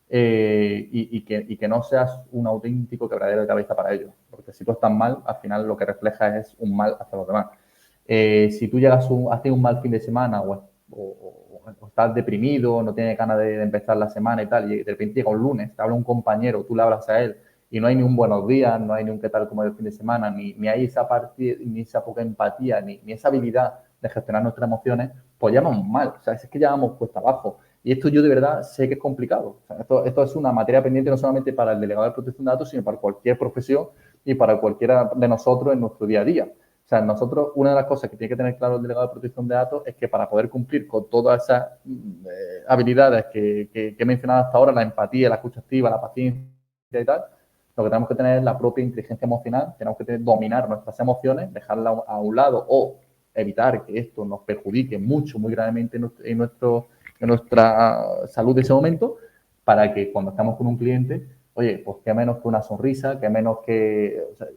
y que no seas un auténtico quebradero de cabeza para ellos. Porque si tú estás mal, al final lo que refleja es un mal hacia los demás. Si tú llegas haces un mal fin de semana o estás deprimido, no tienes ganas de empezar la semana y tal, y de repente llega un lunes, te habla un compañero, tú le hablas a él y no hay ni un buenos días, no hay ni un qué tal como el fin de semana, ni hay esa parte, ni esa poca empatía, ni esa habilidad de gestionar nuestras emociones, pues ya vamos mal, o sea, es que ya vamos cuesta abajo. Y esto yo de verdad sé que es complicado. O sea, esto es una materia pendiente no solamente para el delegado de protección de datos, sino para cualquier profesión y para cualquiera de nosotros en nuestro día a día. O sea, nosotros, una de las cosas que tiene que tener claro el delegado de protección de datos es que para poder cumplir con todas esas habilidades que he mencionado hasta ahora, la empatía, la escucha activa, la paciencia y tal, lo que tenemos que tener es la propia inteligencia emocional, tenemos que dominar nuestras emociones, dejarlas a un lado o evitar que esto nos perjudique mucho, muy gravemente en nuestra salud de ese momento, para que cuando estamos con un cliente, oye, pues qué menos que una sonrisa, qué menos que... O sea,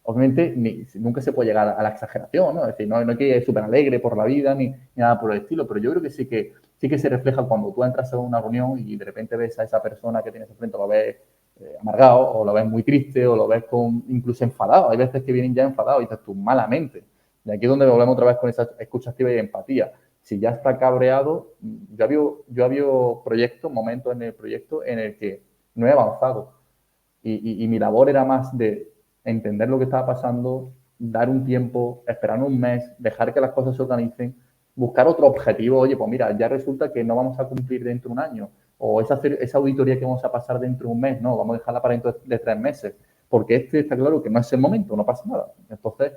obviamente nunca se puede llegar a la exageración, ¿no? Es decir, no hay que ir súper alegre por la vida ni nada por el estilo, pero yo creo que sí que se refleja cuando tú entras a una reunión y de repente ves a esa persona que tienes enfrente, lo ves amargado o lo ves muy triste o lo ves incluso enfadado. Hay veces que vienen ya enfadados y dices tú malamente. Y aquí es donde volvemos otra vez con esa escucha activa y empatía. Si ya está cabreado, yo había proyectos, momentos en el proyecto en el que no he avanzado y mi labor era más de entender lo que estaba pasando, dar un tiempo, esperar un mes, dejar que las cosas se organicen, buscar otro objetivo. Oye, pues mira, ya resulta que no vamos a cumplir dentro de un año o esa auditoría que vamos a pasar dentro de un mes, no, vamos a dejarla para dentro de 3 meses, porque está claro que no es el momento, no pasa nada. Entonces,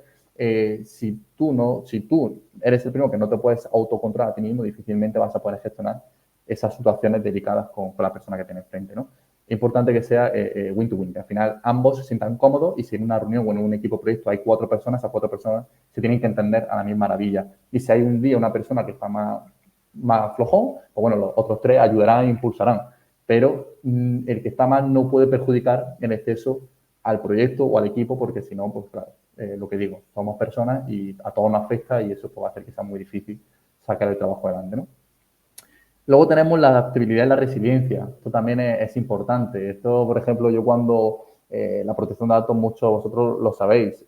si tú eres el primero que no te puedes autocontrolar a ti mismo, difícilmente vas a poder gestionar esas situaciones delicadas con la persona que tienes frente, ¿no? Es importante que sea win-to-win, que al final ambos se sientan cómodos y si en una reunión o en un equipo proyecto hay 4 personas, esas 4 personas se tienen que entender a la misma maravilla. Y si hay un día una persona que está más flojón, pues bueno, los otros 3 ayudarán e impulsarán. Pero el que está mal no puede perjudicar en exceso al proyecto o al equipo porque si no, pues claro, lo que digo, somos personas y a todos nos afecta y eso pues, va a hacer que sea muy difícil sacar el trabajo adelante, ¿no? Luego tenemos la adaptabilidad y la resiliencia. Esto también es importante. Esto, por ejemplo, yo cuando la protección de datos, muchos de vosotros lo sabéis,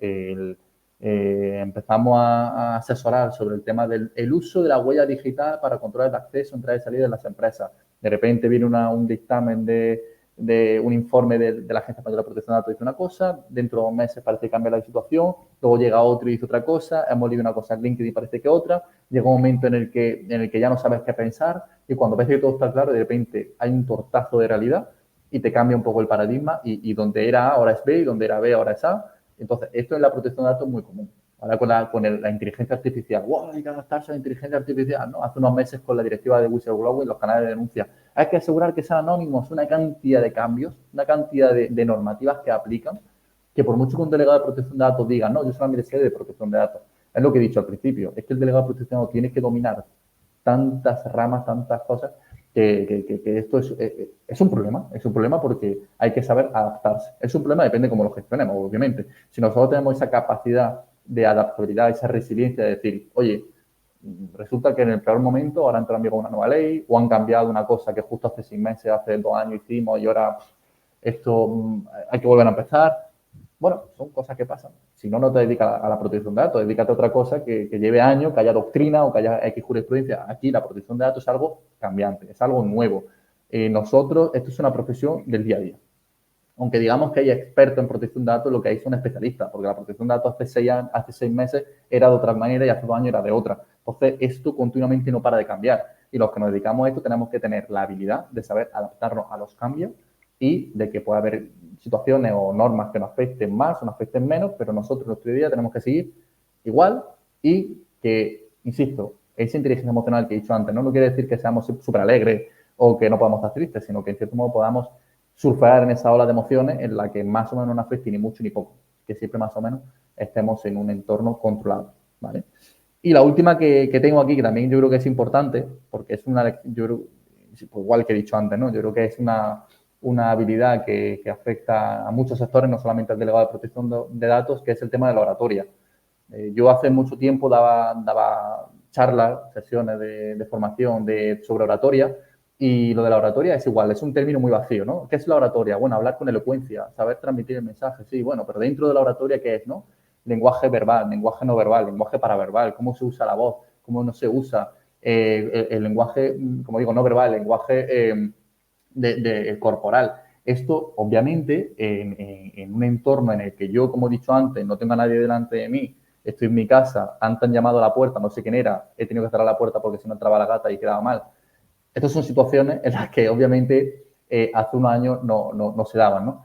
empezamos a asesorar sobre el tema del uso de la huella digital para controlar el acceso, entrada y salida de las empresas. De repente viene un dictamen de un informe de la Agencia Española de Protección de Datos y dice una cosa, dentro de 2 meses parece que cambia la situación, luego llega otro y dice otra cosa, hemos leído una cosa en LinkedIn y parece que otra, llega un momento en el que ya no sabes qué pensar y cuando ves que todo está claro, de repente hay un tortazo de realidad y te cambia un poco el paradigma y donde era A ahora es B y donde era B ahora es A. Entonces, esto en la protección de datos es muy común. Ahora con la inteligencia artificial, wow, hay que adaptarse a la inteligencia artificial, ¿no? Hace unos meses con la directiva de whistleblowing, los canales de denuncia, hay que asegurar que sean anónimos, una cantidad de cambios, una cantidad de normativas que aplican, que por mucho que un delegado de protección de datos diga, no, yo solamente sé de protección de datos, es lo que he dicho al principio, es que el delegado de protección de datos tiene que dominar tantas ramas, tantas cosas, que esto es un problema porque hay que saber adaptarse. Es un problema, depende de cómo lo gestionemos, obviamente. Si nosotros tenemos esa capacidad de adaptabilidad, esa resiliencia de decir, oye, resulta que en el peor momento ahora entra en vigor una nueva ley o han cambiado una cosa que justo hace 6 meses, hace 2 años hicimos y ahora esto hay que volver a empezar. Bueno, son cosas que pasan. Si no, no te dedicas a la protección de datos, dedícate a otra cosa que lleve años, que haya doctrina o que haya X jurisprudencia. Aquí la protección de datos es algo cambiante, es algo nuevo. Nosotros, esto es una profesión del día a día. Aunque digamos que hay expertos en protección de datos, lo que hay son especialistas, porque la protección de datos hace 6 meses era de otra manera y hace 2 años era de otra. Entonces, esto continuamente no para de cambiar. Y los que nos dedicamos a esto tenemos que tener la habilidad de saber adaptarnos a los cambios y de que pueda haber situaciones o normas que nos afecten más o nos afecten menos, pero nosotros en nuestro día tenemos que seguir igual y que, insisto, esa inteligencia emocional que he dicho antes, no quiere decir que seamos súper alegres o que no podamos estar tristes, sino que en cierto modo podamos surfear en esa ola de emociones en la que más o menos no nos afecte ni mucho ni poco, que siempre más o menos estemos en un entorno controlado, ¿vale? Y la última que tengo aquí, que también yo creo que es importante, porque es yo creo, igual que he dicho antes, ¿no? Yo creo que es una habilidad que afecta a muchos sectores, no solamente al delegado de protección de datos, que es el tema de la oratoria. Yo hace mucho tiempo daba charlas, sesiones de formación sobre oratoria, y lo de la oratoria es igual, es un término muy vacío, ¿no? ¿Qué es la oratoria? Bueno, hablar con elocuencia, saber transmitir el mensaje, sí, bueno, pero dentro de la oratoria, ¿qué es, no? Lenguaje verbal, lenguaje no verbal, lenguaje paraverbal, cómo se usa la voz, cómo no se usa, el lenguaje, como digo, no verbal, el lenguaje corporal. Esto, obviamente, en un entorno en el que yo, como he dicho antes, no tengo a nadie delante de mí, estoy en mi casa, han llamado a la puerta, no sé quién era, he tenido que cerrar la puerta porque si no entraba la gata y quedaba mal. Estas son situaciones en las que, obviamente, hace unos años no se daban, ¿no?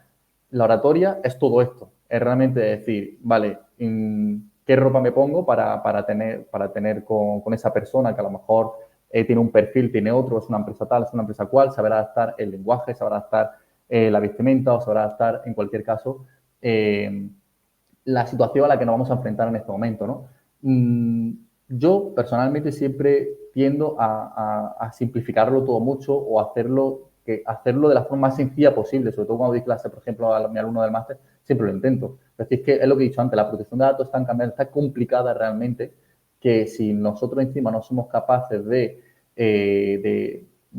La oratoria es todo esto, es realmente decir, vale, ¿qué ropa me pongo para tener con esa persona que a lo mejor tiene un perfil, tiene otro, es una empresa tal, es una empresa cual, saber adaptar el lenguaje, saber adaptar la vestimenta o saber adaptar, en cualquier caso, la situación a la que nos vamos a enfrentar en este momento, ¿no? Yo personalmente siempre tiendo a simplificarlo todo mucho o hacerlo de la forma más sencilla posible, sobre todo cuando doy clase, por ejemplo, a mi alumno del máster, siempre lo intento. Es decir, que es lo que he dicho antes, la protección de datos está cambiando, está complicada realmente, que si nosotros encima no somos capaces de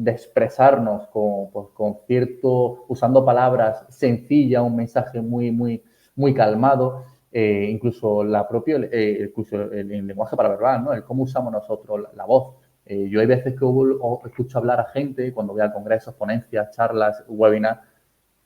expresarnos con cierto, usando palabras sencillas, un mensaje muy calmado, incluso incluso el lenguaje paraverbal, ¿no? El cómo usamos nosotros la voz. Yo hay veces que escucho hablar a gente cuando voy a congresos, ponencias, charlas, webinars,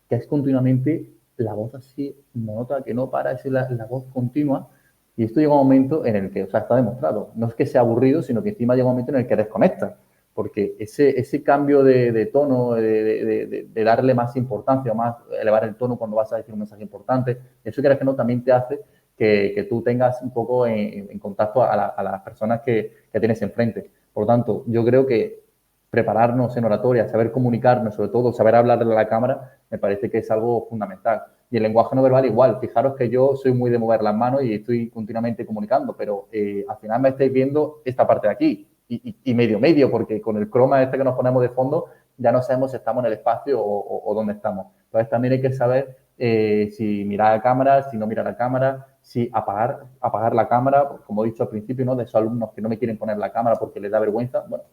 que es continuamente la voz así, nota que no para, es la voz continua. Y esto llega a un momento en el que, o sea, está demostrado, no es que sea aburrido, sino que encima llega un momento en el que desconecta. porque ese cambio de tono, de darle más importancia, más elevar el tono cuando vas a decir un mensaje importante, eso que no también te hace que tú tengas un poco en contacto a las personas que tienes enfrente. Por lo tanto, yo creo que prepararnos en oratoria, saber comunicarnos, sobre todo saber hablarle a la cámara, me parece que es algo fundamental. Y el lenguaje no verbal igual. Fijaros que yo soy muy de mover las manos y estoy continuamente comunicando, pero al final me estáis viendo esta parte de aquí y medio, porque con el croma este que nos ponemos de fondo ya no sabemos si estamos en el espacio o dónde estamos. Entonces también hay que saber si mirar a la cámara, si no mirar a la cámara, si apagar la cámara, como he dicho al principio, ¿no? De esos alumnos que no me quieren poner la cámara porque les da vergüenza. Bueno,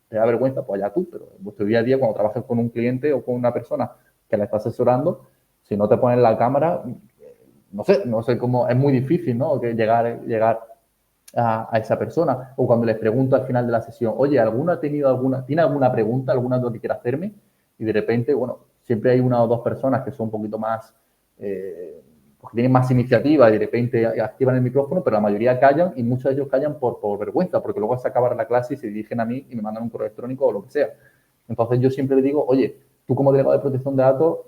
te da vergüenza, pues allá tú, pero en vuestro día a día, cuando trabajes con un cliente o con una persona que la está asesorando, si no te ponen la cámara, no sé cómo, es muy difícil, ¿no? Que llegar a esa persona. O cuando les pregunto al final de la sesión, oye, ¿tiene alguna pregunta, alguna duda que quiera hacerme? Y de repente, bueno, siempre hay una o dos personas que son un poquito más, que tienen más iniciativa y de repente activan el micrófono, pero la mayoría callan y muchos de ellos callan por vergüenza, porque luego se acaba la clase y se dirigen a mí y me mandan un correo electrónico o lo que sea. Entonces yo siempre le digo, oye, tú como delegado de protección de datos,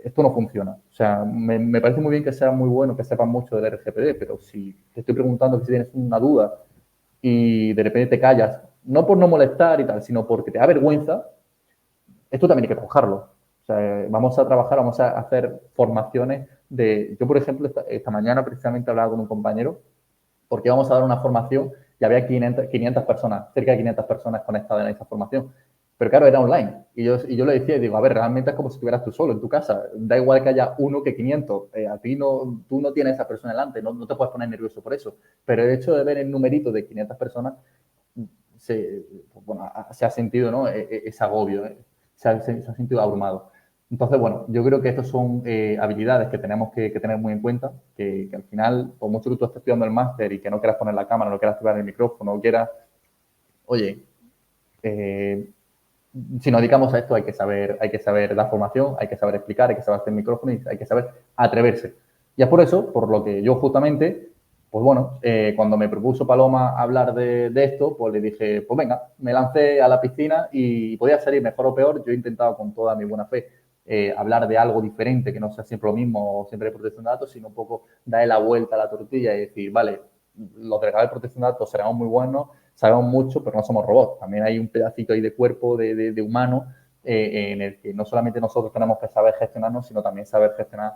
esto no funciona. O sea, me parece muy bien que sea muy bueno, que sepas mucho del RGPD, pero si te estoy preguntando que si tienes una duda y de repente te callas, no por no molestar y tal, sino porque te da vergüenza, esto también hay que trabajarlo. O sea, vamos a trabajar, vamos a hacer formaciones de... Yo, por ejemplo, esta mañana precisamente hablaba con un compañero porque vamos a dar una formación y había 500 personas, cerca de 500 personas conectadas en esa formación. Pero claro, era online. Y yo le decía, digo, a ver, realmente es como si estuvieras tú solo en tu casa. Da igual que haya uno que 500. A ti tú no tienes a esa persona delante, no te puedes poner nervioso por eso. Pero el hecho de ver el numerito de 500 personas, se ha sentido, ¿no? Ese agobio, se ha sentido abrumado. Entonces, bueno, yo creo que estas son habilidades que tenemos que tener muy en cuenta, que al final, por mucho que tú estés estudiando el máster y que no quieras poner la cámara, no quieras activar el micrófono, no quieras, oye, si nos dedicamos a esto hay que saber dar formación, hay que saber explicar, hay que saber hacer micrófono y hay que saber atreverse. Y es por eso, por lo que yo justamente, pues bueno, cuando me propuso Paloma hablar de esto, pues le dije, pues venga, me lancé a la piscina y podía salir mejor o peor. Yo he intentado con toda mi buena fe hablar de algo diferente, que no sea siempre lo mismo o siempre de protección de datos, sino un poco darle la vuelta a la tortilla y decir, vale, los delegados de protección de datos seremos muy buenos, sabemos mucho, pero no somos robots. También hay un pedacito ahí de cuerpo, de humano, en el que no solamente nosotros tenemos que saber gestionarnos, sino también saber gestionar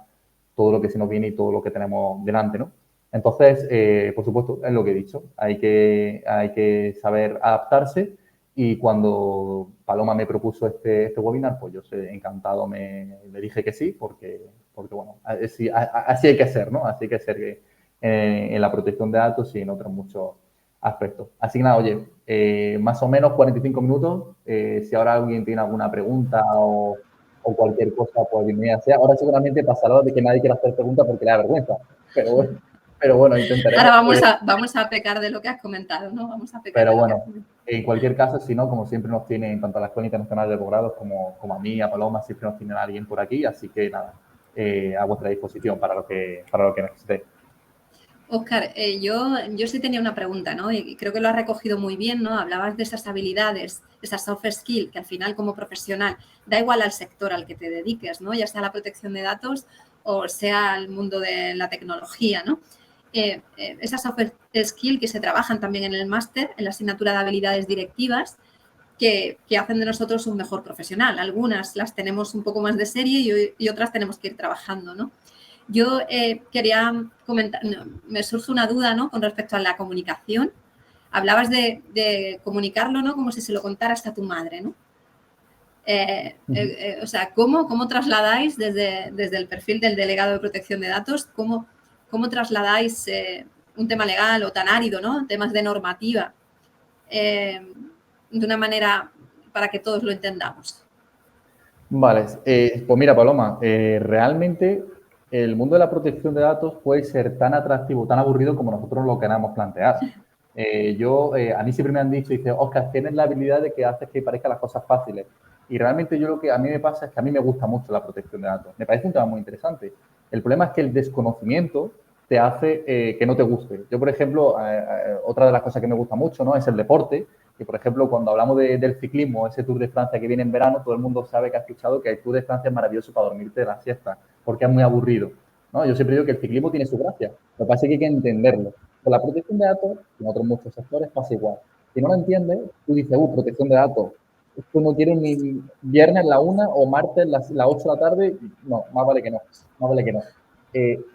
todo lo que se nos viene y todo lo que tenemos delante, ¿no? Entonces, por supuesto, es lo que he dicho. Hay que saber adaptarse y cuando Paloma me propuso este webinar, pues yo encantado le dije que sí, porque bueno, así hay que ser, ¿no? Así hay que ser en la protección de datos y en otros muchos aspectos. Así que nada, oye, más o menos 45 minutos. Si ahora alguien tiene alguna pregunta o cualquier cosa, pues bienvenida sea. Ahora seguramente pasará de que nadie quiera hacer preguntas porque le da vergüenza. Pero bueno, intentaremos. Ahora vamos a pecar de lo que has comentado, ¿no? Vamos a pecar Pero de lo que has bueno, comentado. en cualquier caso, si no, como siempre nos tiene, tanto a la Escuela Internacional de Posgrados como a mí, a Paloma, siempre nos tiene alguien por aquí. Así que nada, a vuestra disposición para lo que necesitéis. Óscar, yo sí tenía una pregunta, ¿no? Y creo que lo has recogido muy bien, ¿no? Hablabas de esas habilidades, esas soft skills, que al final como profesional da igual al sector al que te dediques, ¿no? Ya sea la protección de datos o sea el mundo de la tecnología, ¿no? Esas soft skills que se trabajan también en el máster, en la asignatura de habilidades directivas, que hacen de nosotros un mejor profesional. Algunas las tenemos un poco más de serie y otras tenemos que ir trabajando, ¿no? Yo quería comentar, me surge una duda, ¿no? Con respecto a la comunicación. Hablabas de comunicarlo, ¿no? Como si se lo contaras a tu madre, ¿no? O sea, ¿cómo trasladáis desde el perfil del delegado de protección de datos, cómo trasladáis un tema legal o tan árido, ¿no? Temas de normativa, de una manera para que todos lo entendamos? Vale, pues mira, Paloma, realmente el mundo de la protección de datos puede ser tan atractivo, tan aburrido como nosotros lo queramos plantear. A mí siempre me han dicho, dice, Óscar, tienes la habilidad de que haces que parezcan las cosas fáciles. Y realmente yo lo que a mí me pasa es que a mí me gusta mucho la protección de datos. Me parece un tema muy interesante. El problema es que el desconocimiento te hace que no te guste. Yo, por ejemplo, otra de las cosas que me gusta mucho, ¿no? Es el deporte. que, por ejemplo, cuando hablamos del ciclismo, ese Tour de Francia que viene en verano, todo el mundo sabe que ha escuchado que el Tour de Francia es maravilloso para dormirte de la siesta, porque es muy aburrido, ¿no? Yo siempre digo que el ciclismo tiene su gracia, lo que pasa es que hay que entenderlo. Con la protección de datos, en otros muchos sectores pasa igual. Si no lo entiendes, tú dices, protección de datos, esto no quiero ni viernes la 1 o martes las 8 de la tarde, no, más vale que no, más vale que no.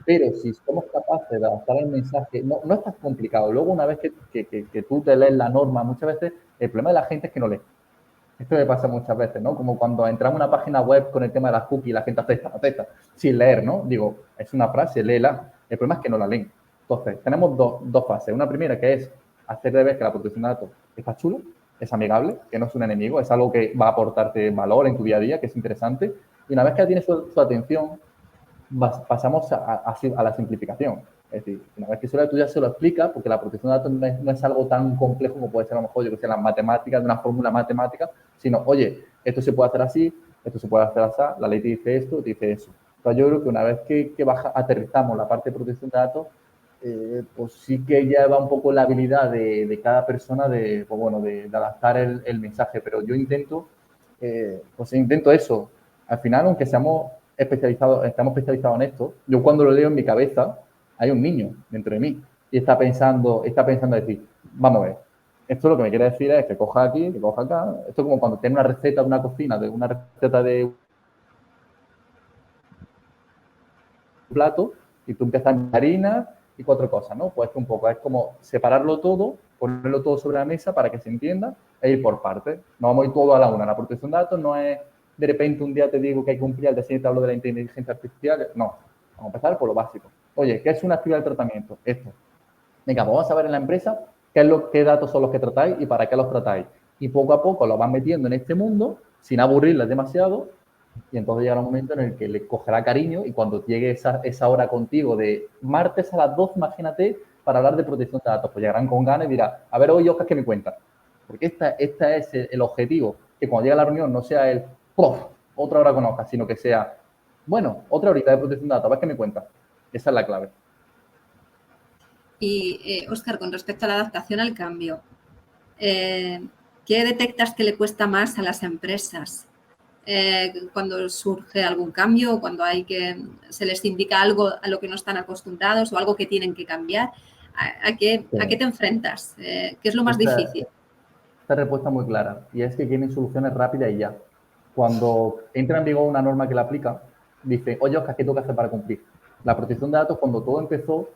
Pero si somos capaces de adaptar el mensaje, no es tan complicado. Luego, una vez que tú te lees la norma, muchas veces el problema de la gente es que no lee. Esto me pasa muchas veces, ¿no? Como cuando entramos a una página web con el tema de las cookies y la gente acepta, sin leer, ¿no? Digo, es una frase, léela. El problema es que no la leen. Entonces, tenemos dos fases. Una primera que es hacer de ver que la protección de datos está chulo, es amigable, que no es un enemigo, es algo que va a aportarte valor en tu día a día, que es interesante. Y una vez que tienes su atención, pasamos a la simplificación. Es decir, una vez que tú ya se lo explicas, porque la protección de datos no es algo tan complejo como puede ser a lo mejor, yo que sé, las matemáticas, de una fórmula matemática, sino, oye, esto se puede hacer así, esto se puede hacer así, la ley te dice esto, te dice eso. Entonces, yo creo que una vez que aterrizamos la parte de protección de datos, pues sí que ya va un poco la habilidad de cada persona de adaptar el mensaje, pero yo intento eso. Al final, aunque estamos especializados en esto, yo cuando lo leo en mi cabeza, hay un niño dentro de mí y está pensando decir, vamos a ver, esto lo que me quiere decir es que coja aquí, que coja acá. Esto es como cuando tienes una receta de una cocina, de una receta de un plato y tú empiezas en harina y 4 cosas, ¿no? Pues un poco, es como separarlo todo, ponerlo todo sobre la mesa para que se entienda e ir por partes. No vamos a ir todo a la una. La protección de datos no es de repente un día te digo que hay que cumplir, al día siguiente hablo de la inteligencia artificial. No, vamos a empezar por lo básico. Oye, ¿qué es una actividad de tratamiento? Esto. Venga, vamos a saber en la empresa qué datos son los que tratáis y para qué los tratáis. Y poco a poco lo van metiendo en este mundo sin aburrirles demasiado y entonces llegará un momento en el que le cogerá cariño y cuando llegue esa hora contigo de martes a las 12, imagínate, para hablar de protección de datos, pues llegarán con ganas y dirán, a ver, hoy Oscar, ¿qué me cuentas? Porque esta es el objetivo, que cuando llegue a la reunión no sea el, ¡prof!, otra hora con Oscar, sino que sea, bueno, otra horita de protección de datos, a ver qué me cuentas. Esa es la clave. Y, Óscar, con respecto a la adaptación al cambio, ¿qué detectas que le cuesta más a las empresas? Cuando surge algún cambio o cuando se les indica algo a lo que no están acostumbrados o algo que tienen que cambiar, ¿a qué te enfrentas? ¿Qué es lo más difícil? Esta respuesta es muy clara y es que quieren soluciones rápidas y ya. Cuando entra en vigor una norma que la aplica, dice, oye, Oscar, ¿qué tengo que hacer para cumplir? La protección de datos, cuando todo empezó,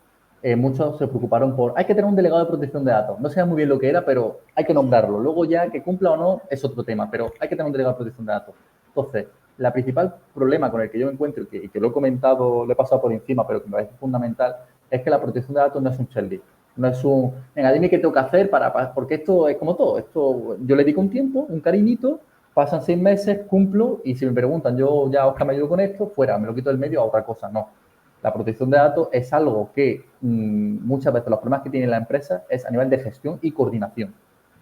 muchos se preocuparon por, hay que tener un delegado de protección de datos. No sé muy bien lo que era, pero hay que nombrarlo. Luego ya que cumpla o no es otro tema, pero hay que tener un delegado de protección de datos. Entonces, la principal problema con el que yo me encuentro y que lo he comentado, lo he pasado por encima, pero que me parece fundamental, es que la protección de datos no es un checklist. No es un, venga, dime qué tengo que hacer porque esto es como todo. Esto, yo le dedico un tiempo, un cariñito, pasan 6 meses, cumplo y si me preguntan, yo ya Oscar me ayudo con esto, fuera, me lo quito del medio a otra cosa. No. La protección de datos es algo que muchas veces los problemas que tiene la empresa es a nivel de gestión y coordinación.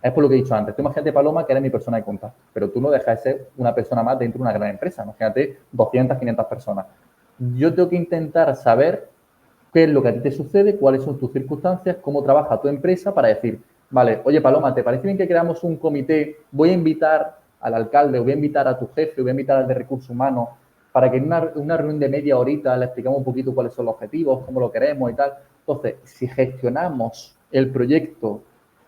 Es por lo que he dicho antes. Tú imagínate, Paloma, que eres mi persona de contacto, pero tú no dejas de ser una persona más dentro de una gran empresa. Imagínate 200, 500 personas. Yo tengo que intentar saber qué es lo que a ti te sucede, cuáles son tus circunstancias, cómo trabaja tu empresa para decir, vale, oye, Paloma, ¿te parece bien que creamos un comité? Voy a invitar al alcalde, o voy a invitar a tu jefe, o voy a invitar al de recursos humanos, para que en una reunión de media horita le explicamos un poquito cuáles son los objetivos, cómo lo queremos y tal. Entonces, si gestionamos el proyecto,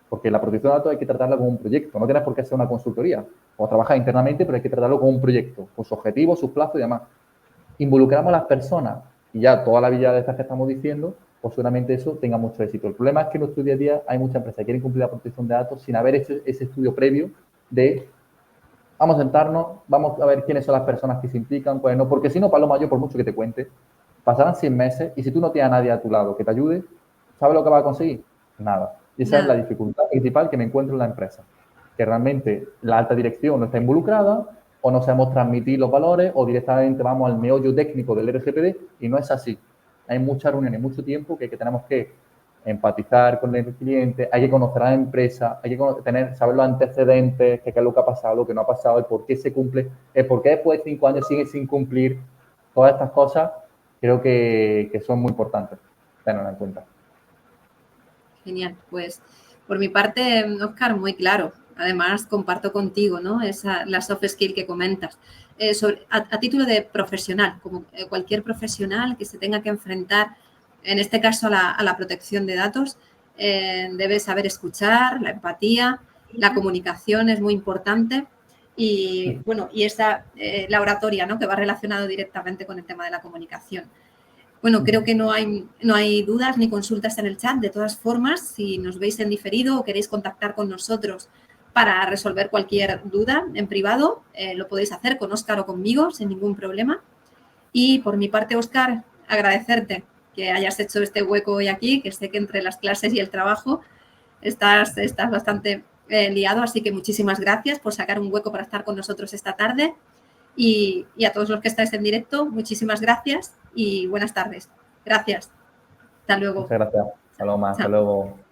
porque la protección de datos hay que tratarla como un proyecto, no tienes por qué ser una consultoría, o trabajar internamente, pero hay que tratarlo como un proyecto, con sus objetivos, sus plazos y demás. Involucramos a las personas y ya toda la vida de estas que estamos diciendo, pues seguramente eso tenga mucho éxito. El problema es que en nuestro día a día hay muchas empresas que quieren cumplir la protección de datos sin haber hecho ese estudio previo de vamos a sentarnos, vamos a ver quiénes son las personas que se implican, pues no, porque si no, Paloma, yo por mucho que te cuente, pasarán 100 meses y si tú no tienes a nadie a tu lado que te ayude, ¿sabes lo que vas a conseguir? Nada. Y esa es la dificultad principal que me encuentro en la empresa, que realmente la alta dirección no está involucrada o no sabemos transmitir los valores o directamente vamos al meollo técnico del RGPD y no es así. Hay muchas reuniones, mucho tiempo que tenemos que empatizar con el cliente, hay que conocer a la empresa, hay que saber los antecedentes, qué es lo que ha pasado, lo que no ha pasado, el por qué se cumple, el por qué después de 5 años sigue sin cumplir. Todas estas cosas creo que son muy importantes tenerlas en cuenta. Genial, pues por mi parte, Óscar, muy claro. además comparto contigo, ¿no? La soft skill que comentas. A título de profesional, como cualquier profesional que se tenga que enfrentar, en este caso a la protección de datos, debe saber escuchar, la empatía, la comunicación es muy importante y, bueno, y la oratoria, ¿no? Que va relacionado directamente con el tema de la comunicación. Bueno, creo que no hay dudas ni consultas en el chat. De todas formas, si nos veis en diferido o queréis contactar con nosotros para resolver cualquier duda en privado, lo podéis hacer con Óscar o conmigo sin ningún problema. Y por mi parte, Óscar, agradecerte que hayas hecho este hueco hoy aquí, que sé que entre las clases y el trabajo estás bastante liado, así que muchísimas gracias por sacar un hueco para estar con nosotros esta tarde. Y a todos los que estáis en directo, muchísimas gracias y buenas tardes. Gracias. Hasta luego. Muchas gracias. Paloma, hasta Chao. luego.